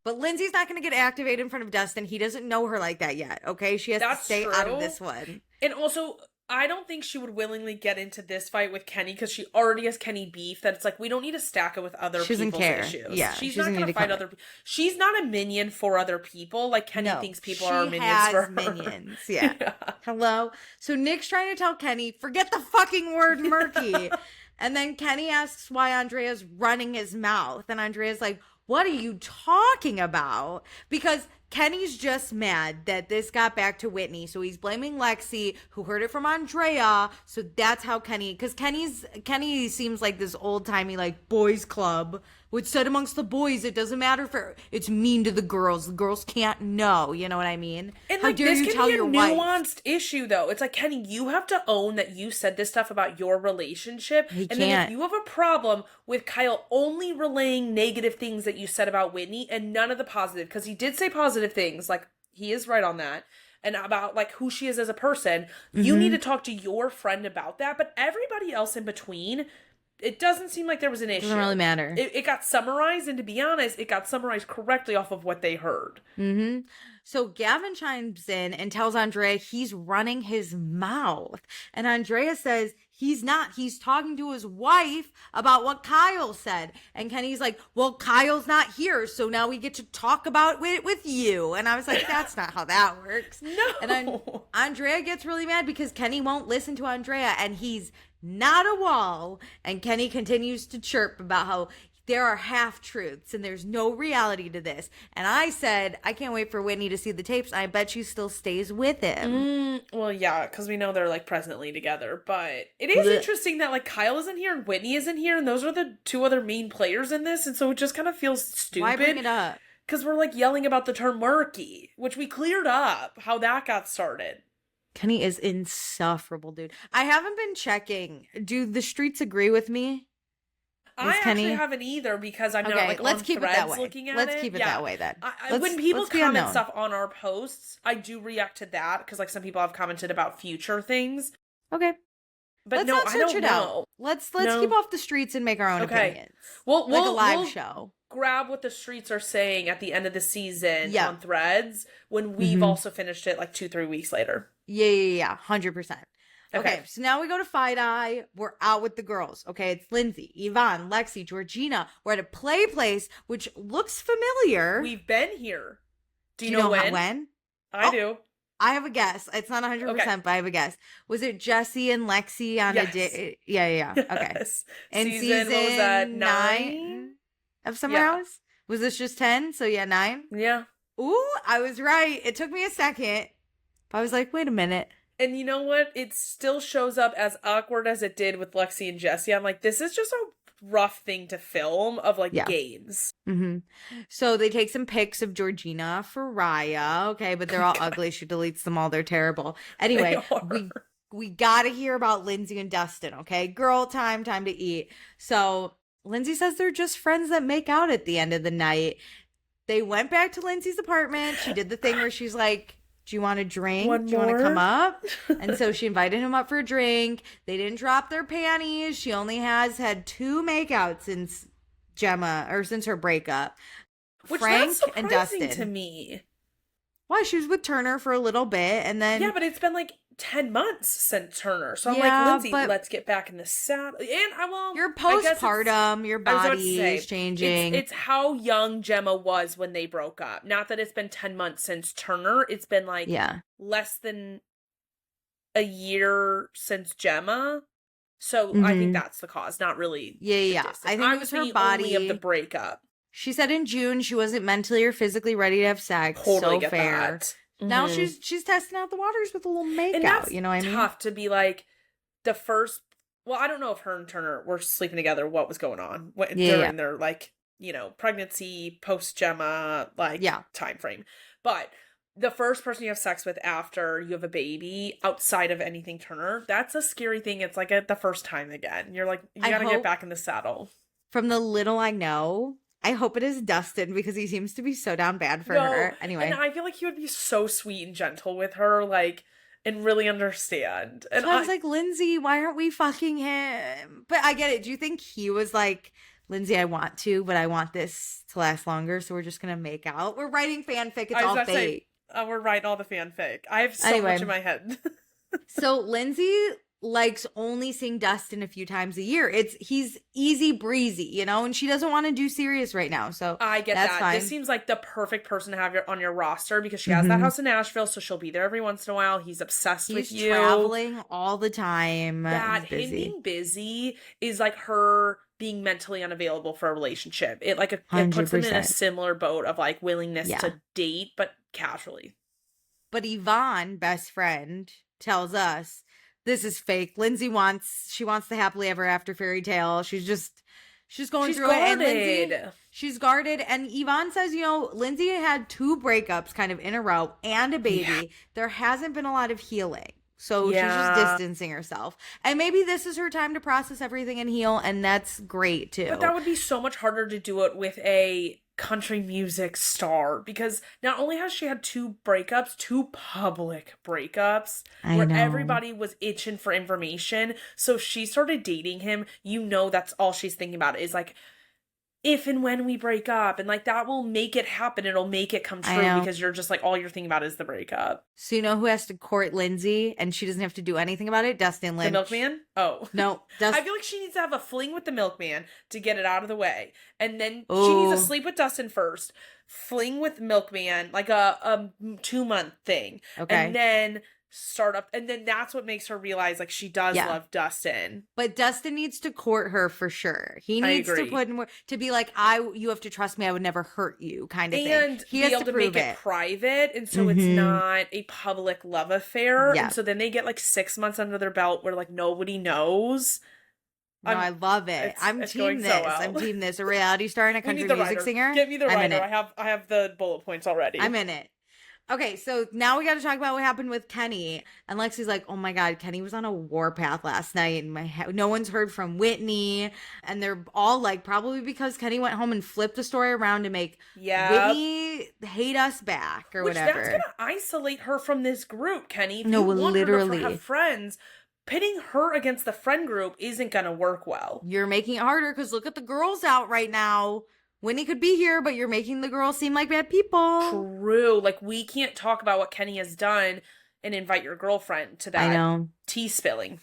But Lindsay's not going to get activated in front of Dustin. He doesn't know her like that yet, okay? She has to stay out of this one. And also, I don't think she would willingly get into this fight with Kenny, because she already has Kenny beef that it's like, we don't need to stack it with other people's issues. Yeah, she's not going to fight other people. She's not a minion for other people. Like, Kenny thinks people are minions for her. Minions. Yeah. Hello? So Nick's trying to tell Kenny, forget the fucking word murky. And then Kenny asks why Andrea's running his mouth. And Andrea's like, what are you talking about? Because Kenny's just mad that this got back to Whitney. So he's blaming Lexi, who heard it from Andrea. So that's how Kenny, because Kenny seems like this old timey like boys club what's said amongst the boys, it doesn't matter for it's mean to the girls. The girls can't know. You know what I mean? And How like dare this you can tell be a your wife? nuanced issue though. It's like, Kenny, you have to own that you said this stuff about your relationship. He and then if can't. you have a problem with Kyle only relaying negative things that you said about Whitney and none of the positive, because he did say positive things, like he is right on that, and about like who she is as a person, you need to talk to your friend about that. But everybody else in between, it doesn't seem like there was an issue. Doesn't really matter. It got summarized, and to be honest, it got summarized correctly off of what they heard. So Gavin chimes in and tells Andrea he's running his mouth. And Andrea says he's not. He's talking to his wife about what Kyle said. And Kenny's like, well, Kyle's not here, so now we get to talk about it with you. And I was like, that's not how that works. No. And Andrea gets really mad because Kenny won't listen to Andrea, and he's not a wall. And Kenny continues to chirp about how there are half-truths and there's no reality to this. And I said, I can't wait for Whitney to see the tapes. I bet she still stays with him. Well, yeah, because we know they're like presently together. But it is interesting that like Kyle isn't here and Whitney isn't here, and those are the two other main players in this. And so it just kind of feels stupid. Why bring it up? Because we're like yelling about the term murky, which we cleared up how that got started. Kenny is insufferable, dude. I haven't been checking. Do the streets agree with me? I actually haven't either because I'm not like let's on keep threads it that way. looking at Let's it. keep it that way then. When people let's be comment unknown. stuff on our posts, I do react to that because like some people have commented about future things. Okay. But let's no, not I search don't it know. out. Let's keep off the streets and make our own opinions. We'll like a live show. Grab what the streets are saying at the end of the season on threads when we've also finished it like 2-3 weeks later. Yeah. 100%. Okay, so now we go to Fight Eye. We're out with the girls. Okay, it's Lindsay, Yvonne, Lexi, Georgina. We're at a play place, which looks familiar. We've been here. Do you know when? When? I do. I have a guess. It's not 100%, but I have a guess. Was it Jesse and Lexi on a date? Yeah. Okay. Yes. And season what was that, 9? Of Summer House? Was this just 10? So 9? Yeah. Ooh, I was right. It took me a second. But I was like, wait a minute. And you know what? It still shows up as awkward as it did with Lexi and Jesse. I'm like, this is just a rough thing to film of like games. So they take some pics of Georgina for Raya. Okay, but they're all ugly. She deletes them all. They're terrible. Anyway, we got to hear about Lindsay and Dustin. Okay, girl time to eat. So Lindsay says they're just friends that make out at the end of the night. They went back to Lindsay's apartment. She did the thing where she's like, do you want a drink? Do you want to come up? And so she invited him up for a drink. They didn't drop their panties. She only has had 2 makeouts since since her breakup. Which Frank that's surprising and Dustin. to me. Why? She was with Turner for a little bit and then... Yeah, but it's been like 10 months since Turner. So I'm Yeah, like, Lindsay, but- let's get back in the saddle. And You're postpartum. Your I was about to body say, is changing. It's how young Gemma was when they broke up. Not that it's been 10 months since Turner. It's been like less than a year since Gemma. So I think that's the cause, not really. Yeah. I think it was her body only of the breakup. She said in June she wasn't mentally or physically ready to have sex. Totally so get fair. that. Now she's testing out the waters with a little makeout. And that's you know what I mean? tough to be like the first. Well, I don't know if her and Turner were sleeping together. What was going on during their like pregnancy, post Gemma time frame, but. The first person you have sex with after you have a baby outside of anything Turner, that's a scary thing. It's like the first time again. You're like, you gotta get back in the saddle. From the little I know, I hope it is Dustin because he seems to be so down bad for her. Anyway. And I feel like he would be so sweet and gentle with her, like, and really understand. And so I was like, Lindsay, why aren't we fucking him? But I get it. Do you think he was like, Lindsay, I want to, but I want this to last longer, so we're just gonna make out? We're writing fanfic. It's all fake. We're writing all the fanfic. I have so much in my head. So Lindsay likes only seeing Dustin a few times a year. He's easy breezy, and she doesn't want to do serious right now. So I get that's that. fine. This seems like the perfect person to have on your roster because she has that house in Nashville, so she'll be there every once in a while. He's obsessed with you. He's traveling all the time. That him being busy is like her being mentally unavailable for a relationship. It puts them in a similar boat of like willingness to date, but casually. But Yvonne, best friend, tells us this is fake. Lindsay wants the happily ever after fairy tale. She's just She's going She's through it. And Lindsay, guarded. she's guarded. And Yvonne says, Lindsay had 2 breakups kind of in a row and a baby. Yeah. There hasn't been a lot of healing. So she's just Yeah. distancing herself. And maybe this is her time to process everything and heal. And that's great too. But that would be so much harder to do it with a country music star, because not only has she had 2 breakups, 2 public breakups, I where know. everybody was itching for information. So she started dating him. That's all she's thinking about is like, if and when we break up, and like that will make it happen. It'll make it come I true, know. because you're just like, all you're thinking about is the breakup. So you know who has to court Lindsay and she doesn't have to do anything about it? Dustin Lynch. The milkman? Oh. No. I feel like she needs to have a fling with the milkman to get it out of the way. And then she needs to sleep with Dustin first. Fling with milkman, like a 2-month thing. Okay. And then start up. And then that's what makes her realize like she does Yeah. love Dustin. But Dustin needs to court her for sure. He I needs to agree. put in more to be like, you have to trust me. I would never hurt you, kind of thing. And He be has able to make prove it private. And so it's Mhm. not a public love affair. Yeah. And so then they get like 6 months under their belt where like nobody knows. No, I love it. I'm it's team going this. so well. I'm team this. A reality star and a We country need the music writer. singer. Get me the I'm in writer. it. I have the bullet points already. I'm in it. Okay, so now we got to talk about what happened with Kenny. And Lexi's like, oh my God, Kenny was on a warpath last night. And no one's heard from Whitney. And they're all like, probably because Kenny went home and flipped the story around to make Whitney hate us back or Which whatever. that's going to isolate her from this group, Kenny. If No, you want literally. her to have friends, pitting her against the friend group isn't going to work well. You're making it harder because look at the girls out right now. Whitney could be here, but you're making the girls seem like bad people. True. Like, we can't talk about what Kenny has done and invite your girlfriend to that I know. tea spilling.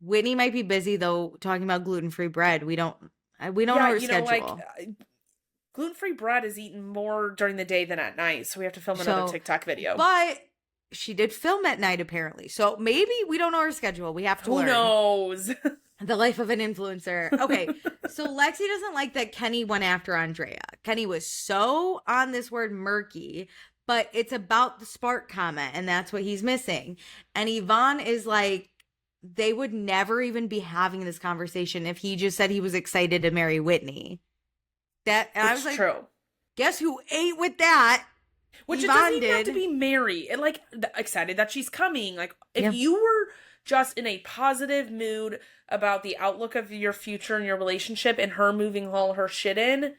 Whitney might be busy though, talking about gluten-free bread. We don't know her schedule. Gluten-free bread is eaten more during the day than at night, so we have to film another TikTok video. But she did film at night apparently, so maybe we don't know her schedule. We have to learn. Who knows? The life of an influencer. Okay, so Lexi doesn't like that Kenny went after Andrea. Kenny was so on this word murky, but it's about the spark comment, and that's what he's missing. And Yvonne is like, they would never even be having this conversation if he just said he was excited to marry Whitney. I was like, true. Guess who ate with that? Which Yvonne it doesn't even have did. to be Mary. And like excited that she's coming. Like if Yeah. you were just in a positive mood about the outlook of your future and your relationship and her moving all her shit in,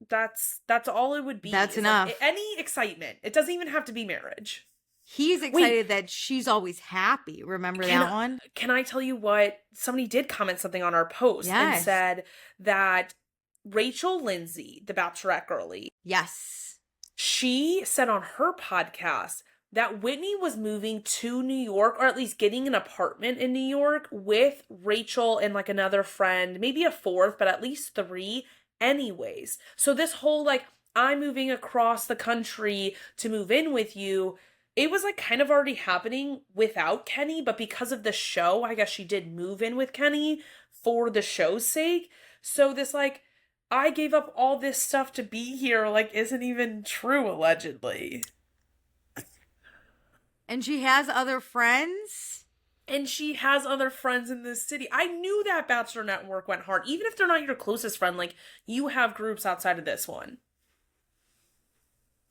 that's all it would be. That's Is, enough. Like, any excitement. It doesn't even have to be marriage. He's excited that she's always happy. Remember that one? Can I tell you what? Somebody did comment something on our post and said that Rachel Lindsay, the Bachelorette girlie, Yes. she said on her podcast that Whitney was moving to New York, or at least getting an apartment in New York with Rachel and like another friend, maybe a fourth, but at least 3 anyways. So this whole like, I'm moving across the country to move in with you, it was like kind of already happening without Kenny, but because of the show, I guess she did move in with Kenny for the show's sake. So this like, I gave up all this stuff to be here, like, isn't even true, allegedly. And she has other friends? And she has other friends in this city. I knew that Bachelor Network went hard. Even if they're not your closest friend, like, you have groups outside of this one.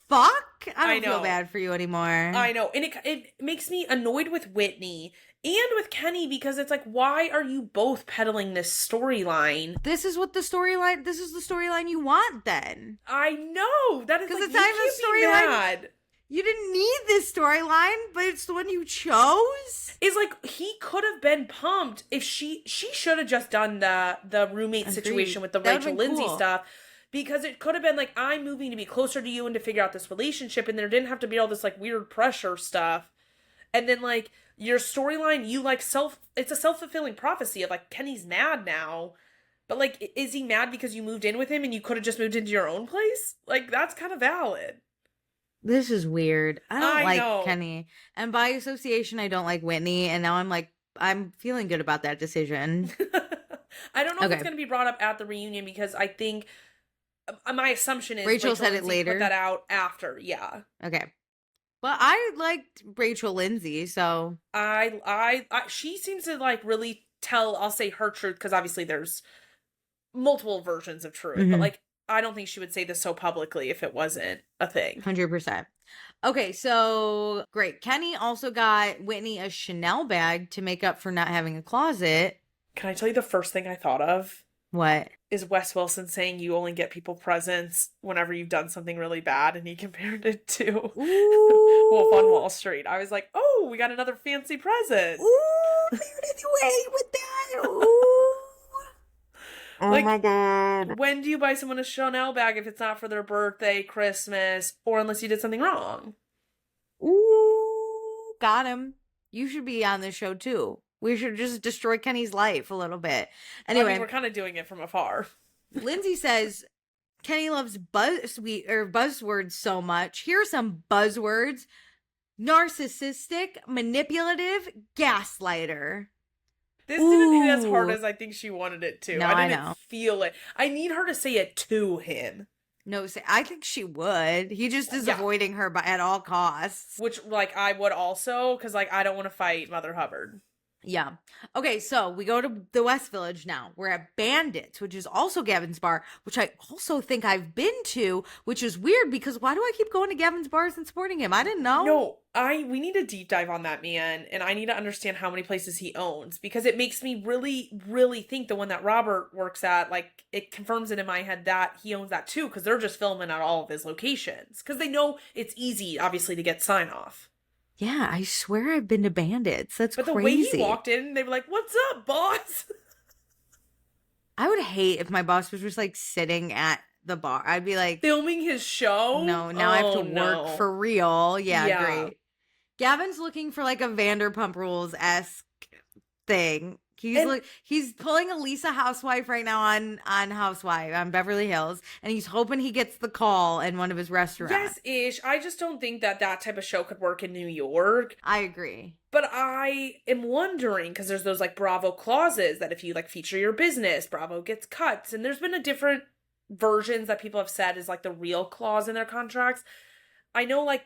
Fuck? I don't know. feel bad for you anymore. I know. And it makes me annoyed with Whitney and with Kenny because it's like, why are you both peddling this storyline? This is the storyline you want then. I know. That is like, it's you not even can't a be storyline. mad. You didn't need this storyline, but it's the one you chose? Is like, he could have been pumped if she should have just done the roommate Agreed. situation with the That Rachel would've been Lindsay cool. stuff. Because it could have been like, I'm moving to be closer to you and to figure out this relationship, and there didn't have to be all this like weird pressure stuff. And then like your storyline, you like it's a self-fulfilling prophecy of like, Kenny's mad now. But like, is he mad because you moved in with him and you could have just moved into your own place? Like, that's kind of valid. This is weird. I don't know. like Kenny. And by association, I don't like Whitney. And now I'm feeling good about that decision. I don't know if Okay. it's going to be brought up at the reunion because I think my assumption is Rachel said it Lindsay later. Put that out after, yeah. Okay. But I liked Rachel Lindsay, so She seems to like really tell, I'll say her truth, because obviously there's multiple versions of truth, but like, I don't think she would say this so publicly if it wasn't a thing. 100%. Okay, so great. Kenny also got Whitney a Chanel bag to make up for not having a closet. Can I tell you the first thing I thought of? What? Is Wes Wilson saying you only get people presents whenever you've done something really bad, and he compared it to Wolf on Wall Street. I was like, oh, we got another fancy present. Ooh, Meredith, wait with that. Ooh. Oh like, my God. When do you buy someone a Chanel bag if it's not for their birthday, Christmas, or unless you did something wrong? Ooh, got him. You should be on this show too. We should just destroy Kenny's life a little bit. Anyway, I mean, we're kind of doing it from afar. Lindsay says Kenny loves buzzwords so much. Here are some buzzwords: narcissistic, manipulative, gaslighter. This didn't hit as hard as I think she wanted it to. No, I didn't know. feel it. I need her to say it to him. No, I think she would. He just is avoiding her at all costs. Which, like, I would also, because, like, I don't want to fight Mother Hubbard. Yeah. Okay, so we go to the West Village now. We're at Bandits, which is also Gavin's bar, which I also think I've been to, which is weird because why do I keep going to Gavin's bars and supporting him? I didn't know. No, we need a deep dive on that man, and I need to understand how many places he owns, because it makes me really, really think the one that Robert works at, like, it confirms it in my head that he owns that too, because they're just filming at all of his locations, because they know it's easy, obviously, to get sign-off. Yeah, I swear I've been to Bandits. That's crazy. But the way he walked in, they were like, "What's up, boss?" I would hate if my boss was just like sitting at the bar. I'd be like, filming his show? No, now I have to work for real. Yeah, great. Gavin's looking for like a Vanderpump Rules-esque thing. He's pulling a Lisa Housewife right now on Housewife on Beverly Hills, and he's hoping he gets the call in one of his restaurants. Yes-ish. I just don't think that type of show could work in New York. I agree. But I am wondering, because there's those like Bravo clauses that if you like feature your business, Bravo gets cuts. And there's been a different versions that people have said is like the real clause in their contracts. I know, like,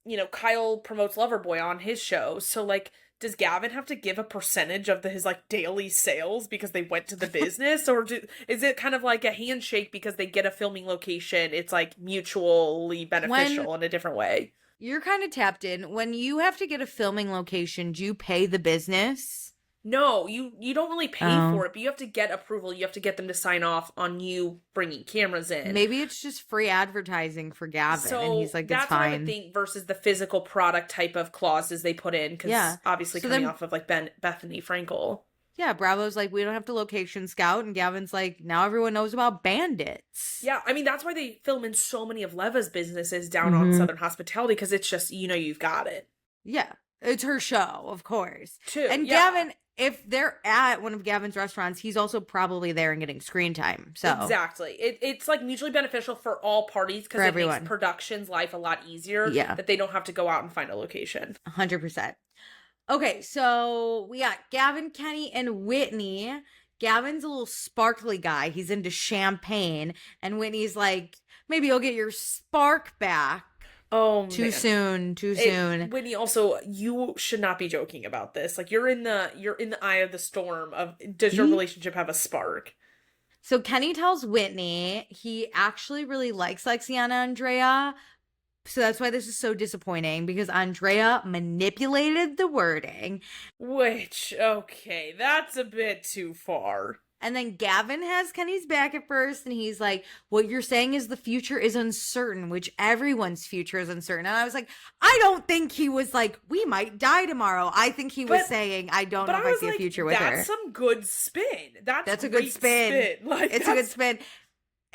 you know, Kyle promotes Loverboy on his show. So like, does Gavin have to give a percentage of his like daily sales because they went to the business, or is it kind of like a handshake because they get a filming location? It's like mutually beneficial in a different way. You're kind of tapped in. When you have to get a filming location, do you pay the business? No, you don't really pay for it, but you have to get approval. You have to get them to sign off on you bringing cameras in. Maybe it's just free advertising for Gavin, and he's like, it's fine. That's what I would think versus the physical product type of clauses they put in, because obviously coming off of like Bethany Frankel. Yeah, Bravo's like, we don't have to location scout, and Gavin's like, now everyone knows about Bandits. Yeah, I mean, that's why they film in so many of Leva's businesses down on Southern Hospitality, because it's just, you know, you've got it. Yeah, it's her show, of course. Too, and Gavin, if they're at one of Gavin's restaurants, he's also probably there and getting screen time. So exactly. It's like mutually beneficial for all parties, because it makes production's life a lot easier. Yeah. That they don't have to go out and find a location. 100%. Okay, so we got Gavin, Kenny, and Whitney. Gavin's a little sparkly guy. He's into champagne. And Whitney's like, maybe you'll get your spark back. Oh, too soon. Whitney, also, you should not be joking about this. Like, you're in the eye of the storm of, does your relationship have a spark? So Kenny tells Whitney he actually really likes Lexiana Andrea. So that's why this is so disappointing, because Andrea manipulated the wording. Which, okay, that's a bit too far. And then Gavin has Kenny's back at first, and he's like, what you're saying is the future is uncertain, which everyone's future is uncertain. And I was like, I don't think he was like, we might die tomorrow. I think he was saying, I don't know if I see a future with her. That's some good spin. That's a good spin. Like, it's a good spin.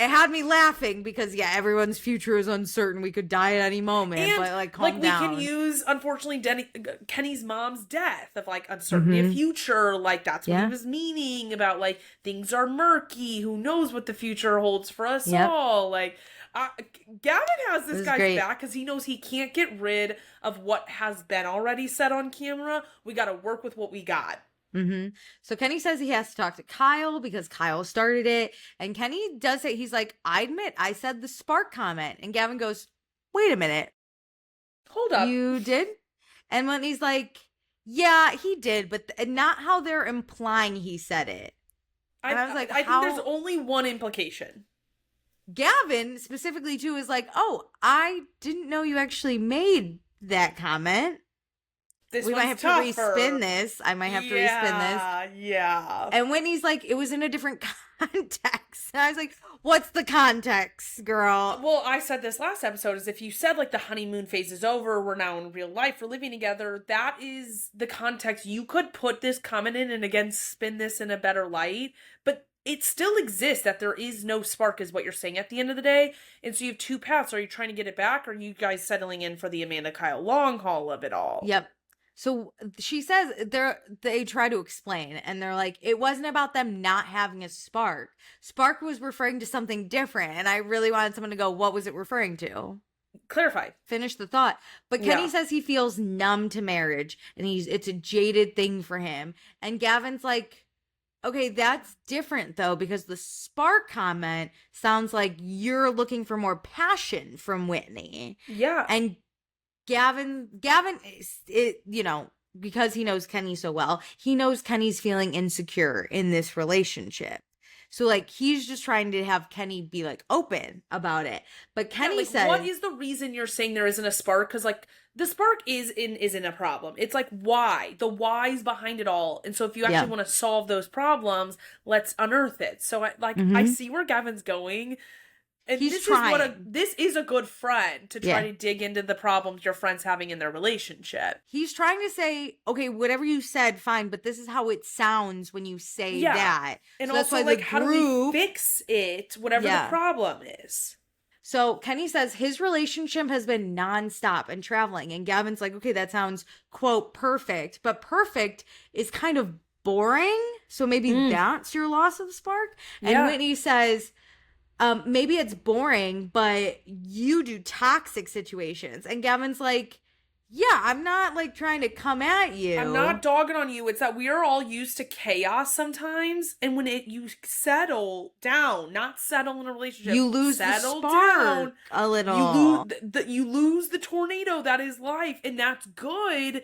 It had me laughing because, everyone's future is uncertain. We could die at any moment, and, but like, calm down. We can use, unfortunately, Kenny's mom's death of like uncertainty of future. Like, that's what he was meaning about, like, things are murky. Who knows what the future holds for us all? Like, Gavin has this guy's back because he knows he can't get rid of what has been already said on camera. We got to work with what we got. So Kenny says he has to talk to Kyle because Kyle started it. And Kenny does say, he's like, I admit I said the spark comment. And Gavin goes, wait a minute. Hold up. You did? And when he's like, yeah, he did, but not how they're implying he said it. And I was like, I how? think there's only one implication. Gavin specifically too is like, oh, I didn't know you actually made that comment. We might have tougher. to respin this. I might have to respin this. Yeah. And Whitney's like, it was in a different context. And I was like, what's the context, girl? Well, I said this last episode, is if you said like the honeymoon phase is over, we're now in real life, we're living together, that is the context. You could put this comment in and again spin this in a better light, but it still exists that there is no spark is what you're saying at the end of the day. And so you have two paths. Are you trying to get it back, or are you guys settling in for the Amanda Kyle long haul of it all? Yep. So she says they try to explain, and they're like, it wasn't about them not having a spark. Spark was referring to something different, and I really wanted someone to go, what was it referring to? Clarify. Finish the thought. But Kenny says he feels numb to marriage, and it's a jaded thing for him. And Gavin's like, okay, that's different though, because the spark comment sounds like you're looking for more passion from Whitney. Yeah. And Gavin, you know, because he knows Kenny so well, he knows Kenny's feeling insecure in this relationship. So, like, he's just trying to have Kenny be, like, open about it. But Kenny says, what is the reason you're saying there isn't a spark? Because, like, the spark isn't a problem. It's, like, why? The why's behind it all. And so if you actually want to solve those problems, let's unearth it. So, I see where Gavin's going. And he's trying. This is a good friend to try to dig into the problems your friend's having in their relationship. He's trying to say, okay, whatever you said, fine, but this is how it sounds when you say that. And so also, that's why like, how do we fix it, whatever the problem is? So Kenny says his relationship has been nonstop and traveling. And Gavin's like, okay, that sounds, quote, perfect. But perfect is kind of boring. So maybe that's your loss of spark. And Whitney says, maybe it's boring, but you do toxic situations. And Gavin's like, yeah, I'm not like trying to come at you. I'm not dogging on you. It's that we are all used to chaos sometimes. And when you settle down, not settle in a relationship, you lose settle the spark down a little. You lose the tornado that is life. And that's good.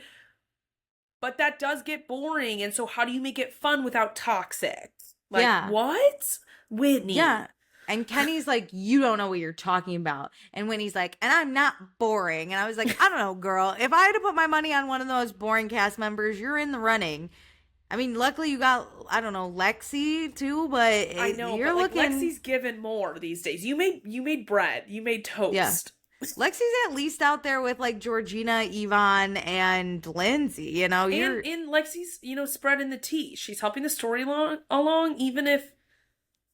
But that does get boring. And so how do you make it fun without toxic? Like, what? Whitney. Yeah. And Kenny's like, you don't know what you're talking about. And Whitney's like, and I'm not boring. And I was like, I don't know, girl. If I had to put my money on one of those boring cast members, you're in the running. I mean, luckily you got, I don't know, Lexi too, but I know, you're but looking... Lexi's given more these days. You made bread. You made toast. Yeah. Lexi's at least out there with like Georgina, Yvonne, and Lindsay, you know. And Lexi's, spreading the tea. She's helping the story along, even if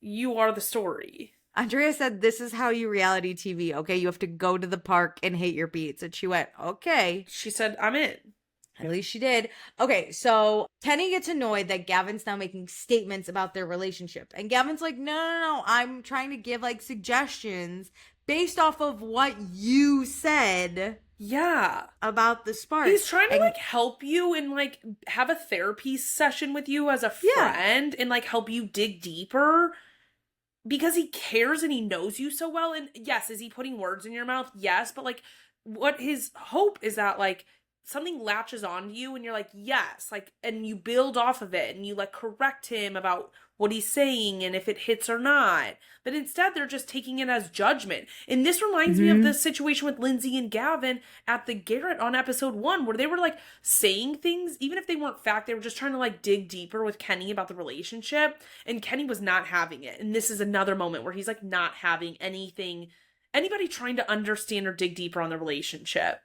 you are the story. Andrea said, this is how you reality TV, okay? You have to go to the park and hate your beats. And she went, okay. She said, I'm in. At least she did. Okay, so Kenny gets annoyed that Gavin's now making statements about their relationship. And Gavin's like, no. I'm trying to give like suggestions based off of what you said. Yeah. About the spark. He's trying to like help you and like have a therapy session with you as a friend and like help you dig deeper. Because he cares and he knows you so well. And yes, is he putting words in your mouth? Yes. But like what his hope is that like something latches on you and you're like, yes, like, and you build off of it and you like correct him about what he's saying and if it hits or not. But instead they're just taking it as judgment. And this reminds me of the situation with Lindsay and Gavin at the Garrett on episode 1 where they were like saying things, even if they weren't fact, they were just trying to like dig deeper with Kenny about the relationship, and Kenny was not having it. And this is another moment where he's like not having anybody trying to understand or dig deeper on the relationship.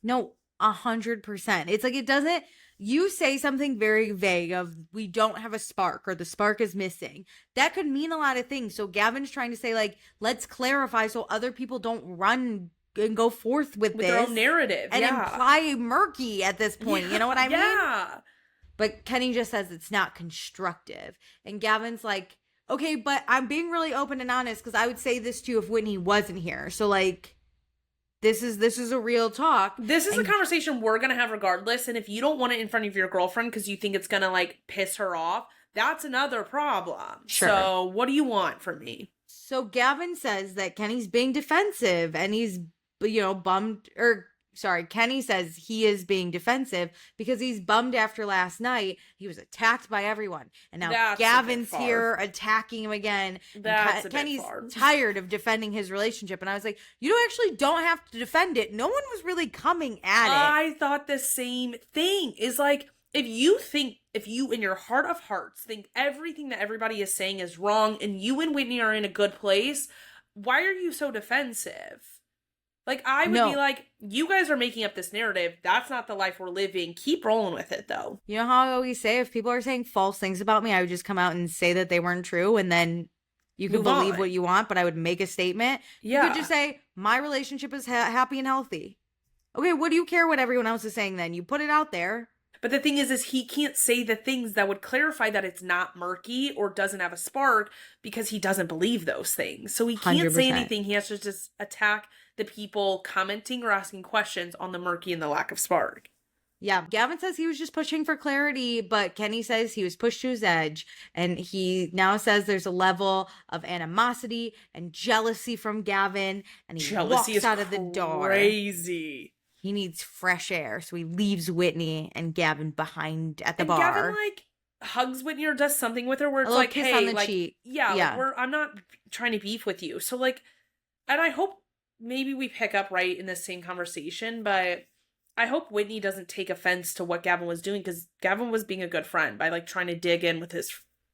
No, 100%. It's like, it doesn't, you say something very vague of we don't have a spark or the spark is missing. That could mean a lot of things. So Gavin's trying to say like, let's clarify so other people don't run and go forth with this. Their own narrative. And imply murky at this point. You know what I mean? Yeah. But Kenny just says it's not constructive. And Gavin's like, okay, but I'm being really open and honest because I would say this to you if Whitney wasn't here. So like, this is a real talk. This is a conversation we're going to have regardless. And if you don't want it in front of your girlfriend because you think it's going to like piss her off, that's another problem. Sure. So what do you want from me? So Gavin says that Kenny's being defensive and he's, bummed, or Kenny says he is being defensive because he's bummed after last night. He was attacked by everyone. And now That's Gavin's here attacking him again. That's Kenny's tired of defending his relationship. And I was like, you don't have to defend it. No one was really coming at it. I thought the same thing. Is like, if you in your heart of hearts think everything that everybody is saying is wrong and you and Whitney are in a good place, why are you so defensive? Like, I would be like, you guys are making up this narrative. That's not the life we're living. Keep rolling with it, though. You know how I always say, if people are saying false things about me, I would just come out and say that they weren't true, and then you can believe what you want, but I would make a statement. Yeah. You could just say, my relationship is happy and healthy. Okay, what do you care what everyone else is saying then? You put it out there. But the thing is he can't say the things that would clarify that it's not murky or doesn't have a spark because he doesn't believe those things. So he can't 100%. say anything. He has to just attack the people commenting or asking questions on the murky and the lack of spark. Yeah, Gavin says he was just pushing for clarity, but Kenny says he was pushed to his edge. And he now says there's a level of animosity and jealousy from Gavin. And he walks out of the door. Crazy. He needs fresh air, so he leaves Whitney and Gavin behind at the bar. Gavin, like, hugs Whitney or does something with her where it's like, kiss hey, on the like, cheek. yeah. Like, I'm not trying to beef with you. So, like, and I hope maybe we pick up right in the same conversation, but I hope Whitney doesn't take offense to what Gavin was doing, because Gavin was being a good friend by, like, trying to dig in with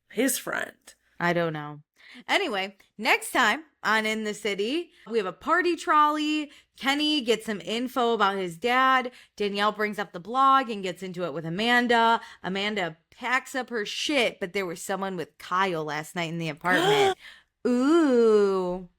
his friend. I don't know. Anyway, next time on In the City, we have a party trolley. Kenny gets some info about his dad. Danielle brings up the blog and gets into it with Amanda. Amanda packs up her shit, but there was someone with Kyle last night in the apartment. Ooh.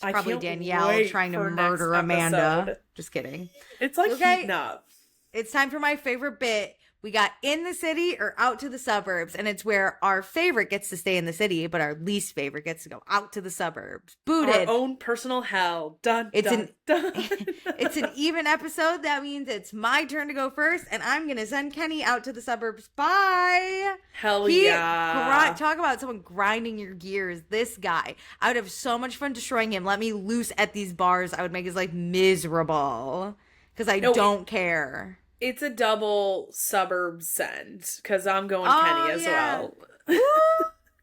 It's probably Danielle trying to murder Amanda. Just kidding. It's like heating up. It's time for my favorite bit. We got In the City or Out to the Suburbs, and it's where our favorite gets to stay in the city, but our least favorite gets to go out to the suburbs. Booted. Our own personal hell. Dun, dun. It's an even episode. That means it's my turn to go first, and I'm going to send Kenny out to the suburbs. Bye. Hell yeah. Talk about someone grinding your gears. This guy. I would have so much fun destroying him. Let me loose at these bars. I would make his life miserable because I don't care. It's a double suburb send because I'm going Kenny as well.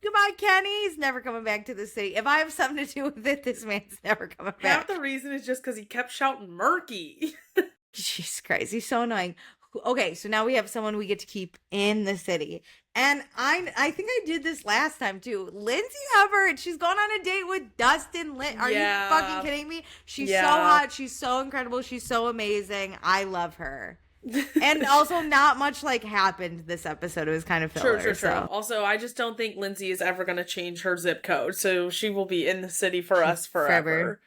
Goodbye, Kenny. He's never coming back to the city. If I have something to do with it, this man's never coming back. Half the reason is just because he kept shouting murky. Jesus Christ, he's so annoying. Okay, so now we have someone we get to keep in the city. And I think I did this last time too. Lindsay Hubbard, she's gone on a date with Dustin Lynch. Are you fucking kidding me? She's so hot. She's so incredible. She's so amazing. I love her. And also not much like happened this episode. It was kind of filler. True. So. Also, I just don't think Lindsay is ever going to change her zip code. So she will be in the city for us forever.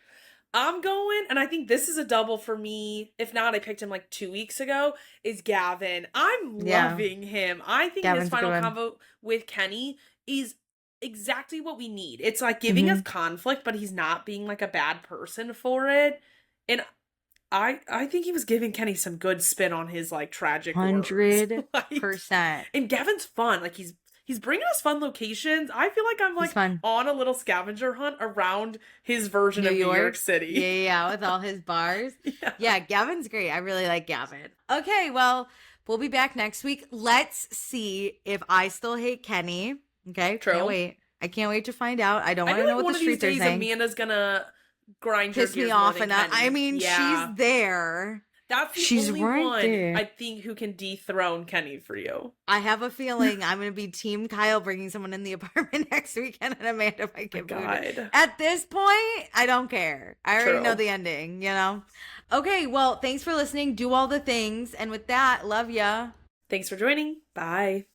I'm going, and I think this is a double for me. If not, I picked him like 2 weeks ago, is Gavin. I'm loving him. I think Gavin's his final convo with Kenny is exactly what we need. It's like giving us conflict, but he's not being like a bad person for it. And I think he was giving Kenny some good spin on his like tragic 100%. Like, and Gavin's fun. Like he's bringing us fun locations. I feel like I'm like on a little scavenger hunt around his version of New York City. Yeah, with all his bars. Yeah, Gavin's great. I really like Gavin. Okay, well, we'll be back next week. Let's see if I still hate Kenny. Okay, True. I can't wait to find out. I don't want to know what the streets are saying. Amanda's gonna grind piss me off enough. I mean, she's there. That's the only one there. I think who can dethrone Kenny for you. I have a feeling I'm going to be Team Kyle bringing someone in the apartment next weekend, and Amanda might get booted. At this point, I don't care. I already know the ending, you know? Okay, well, thanks for listening. Do all the things. And with that, love ya. Thanks for joining. Bye.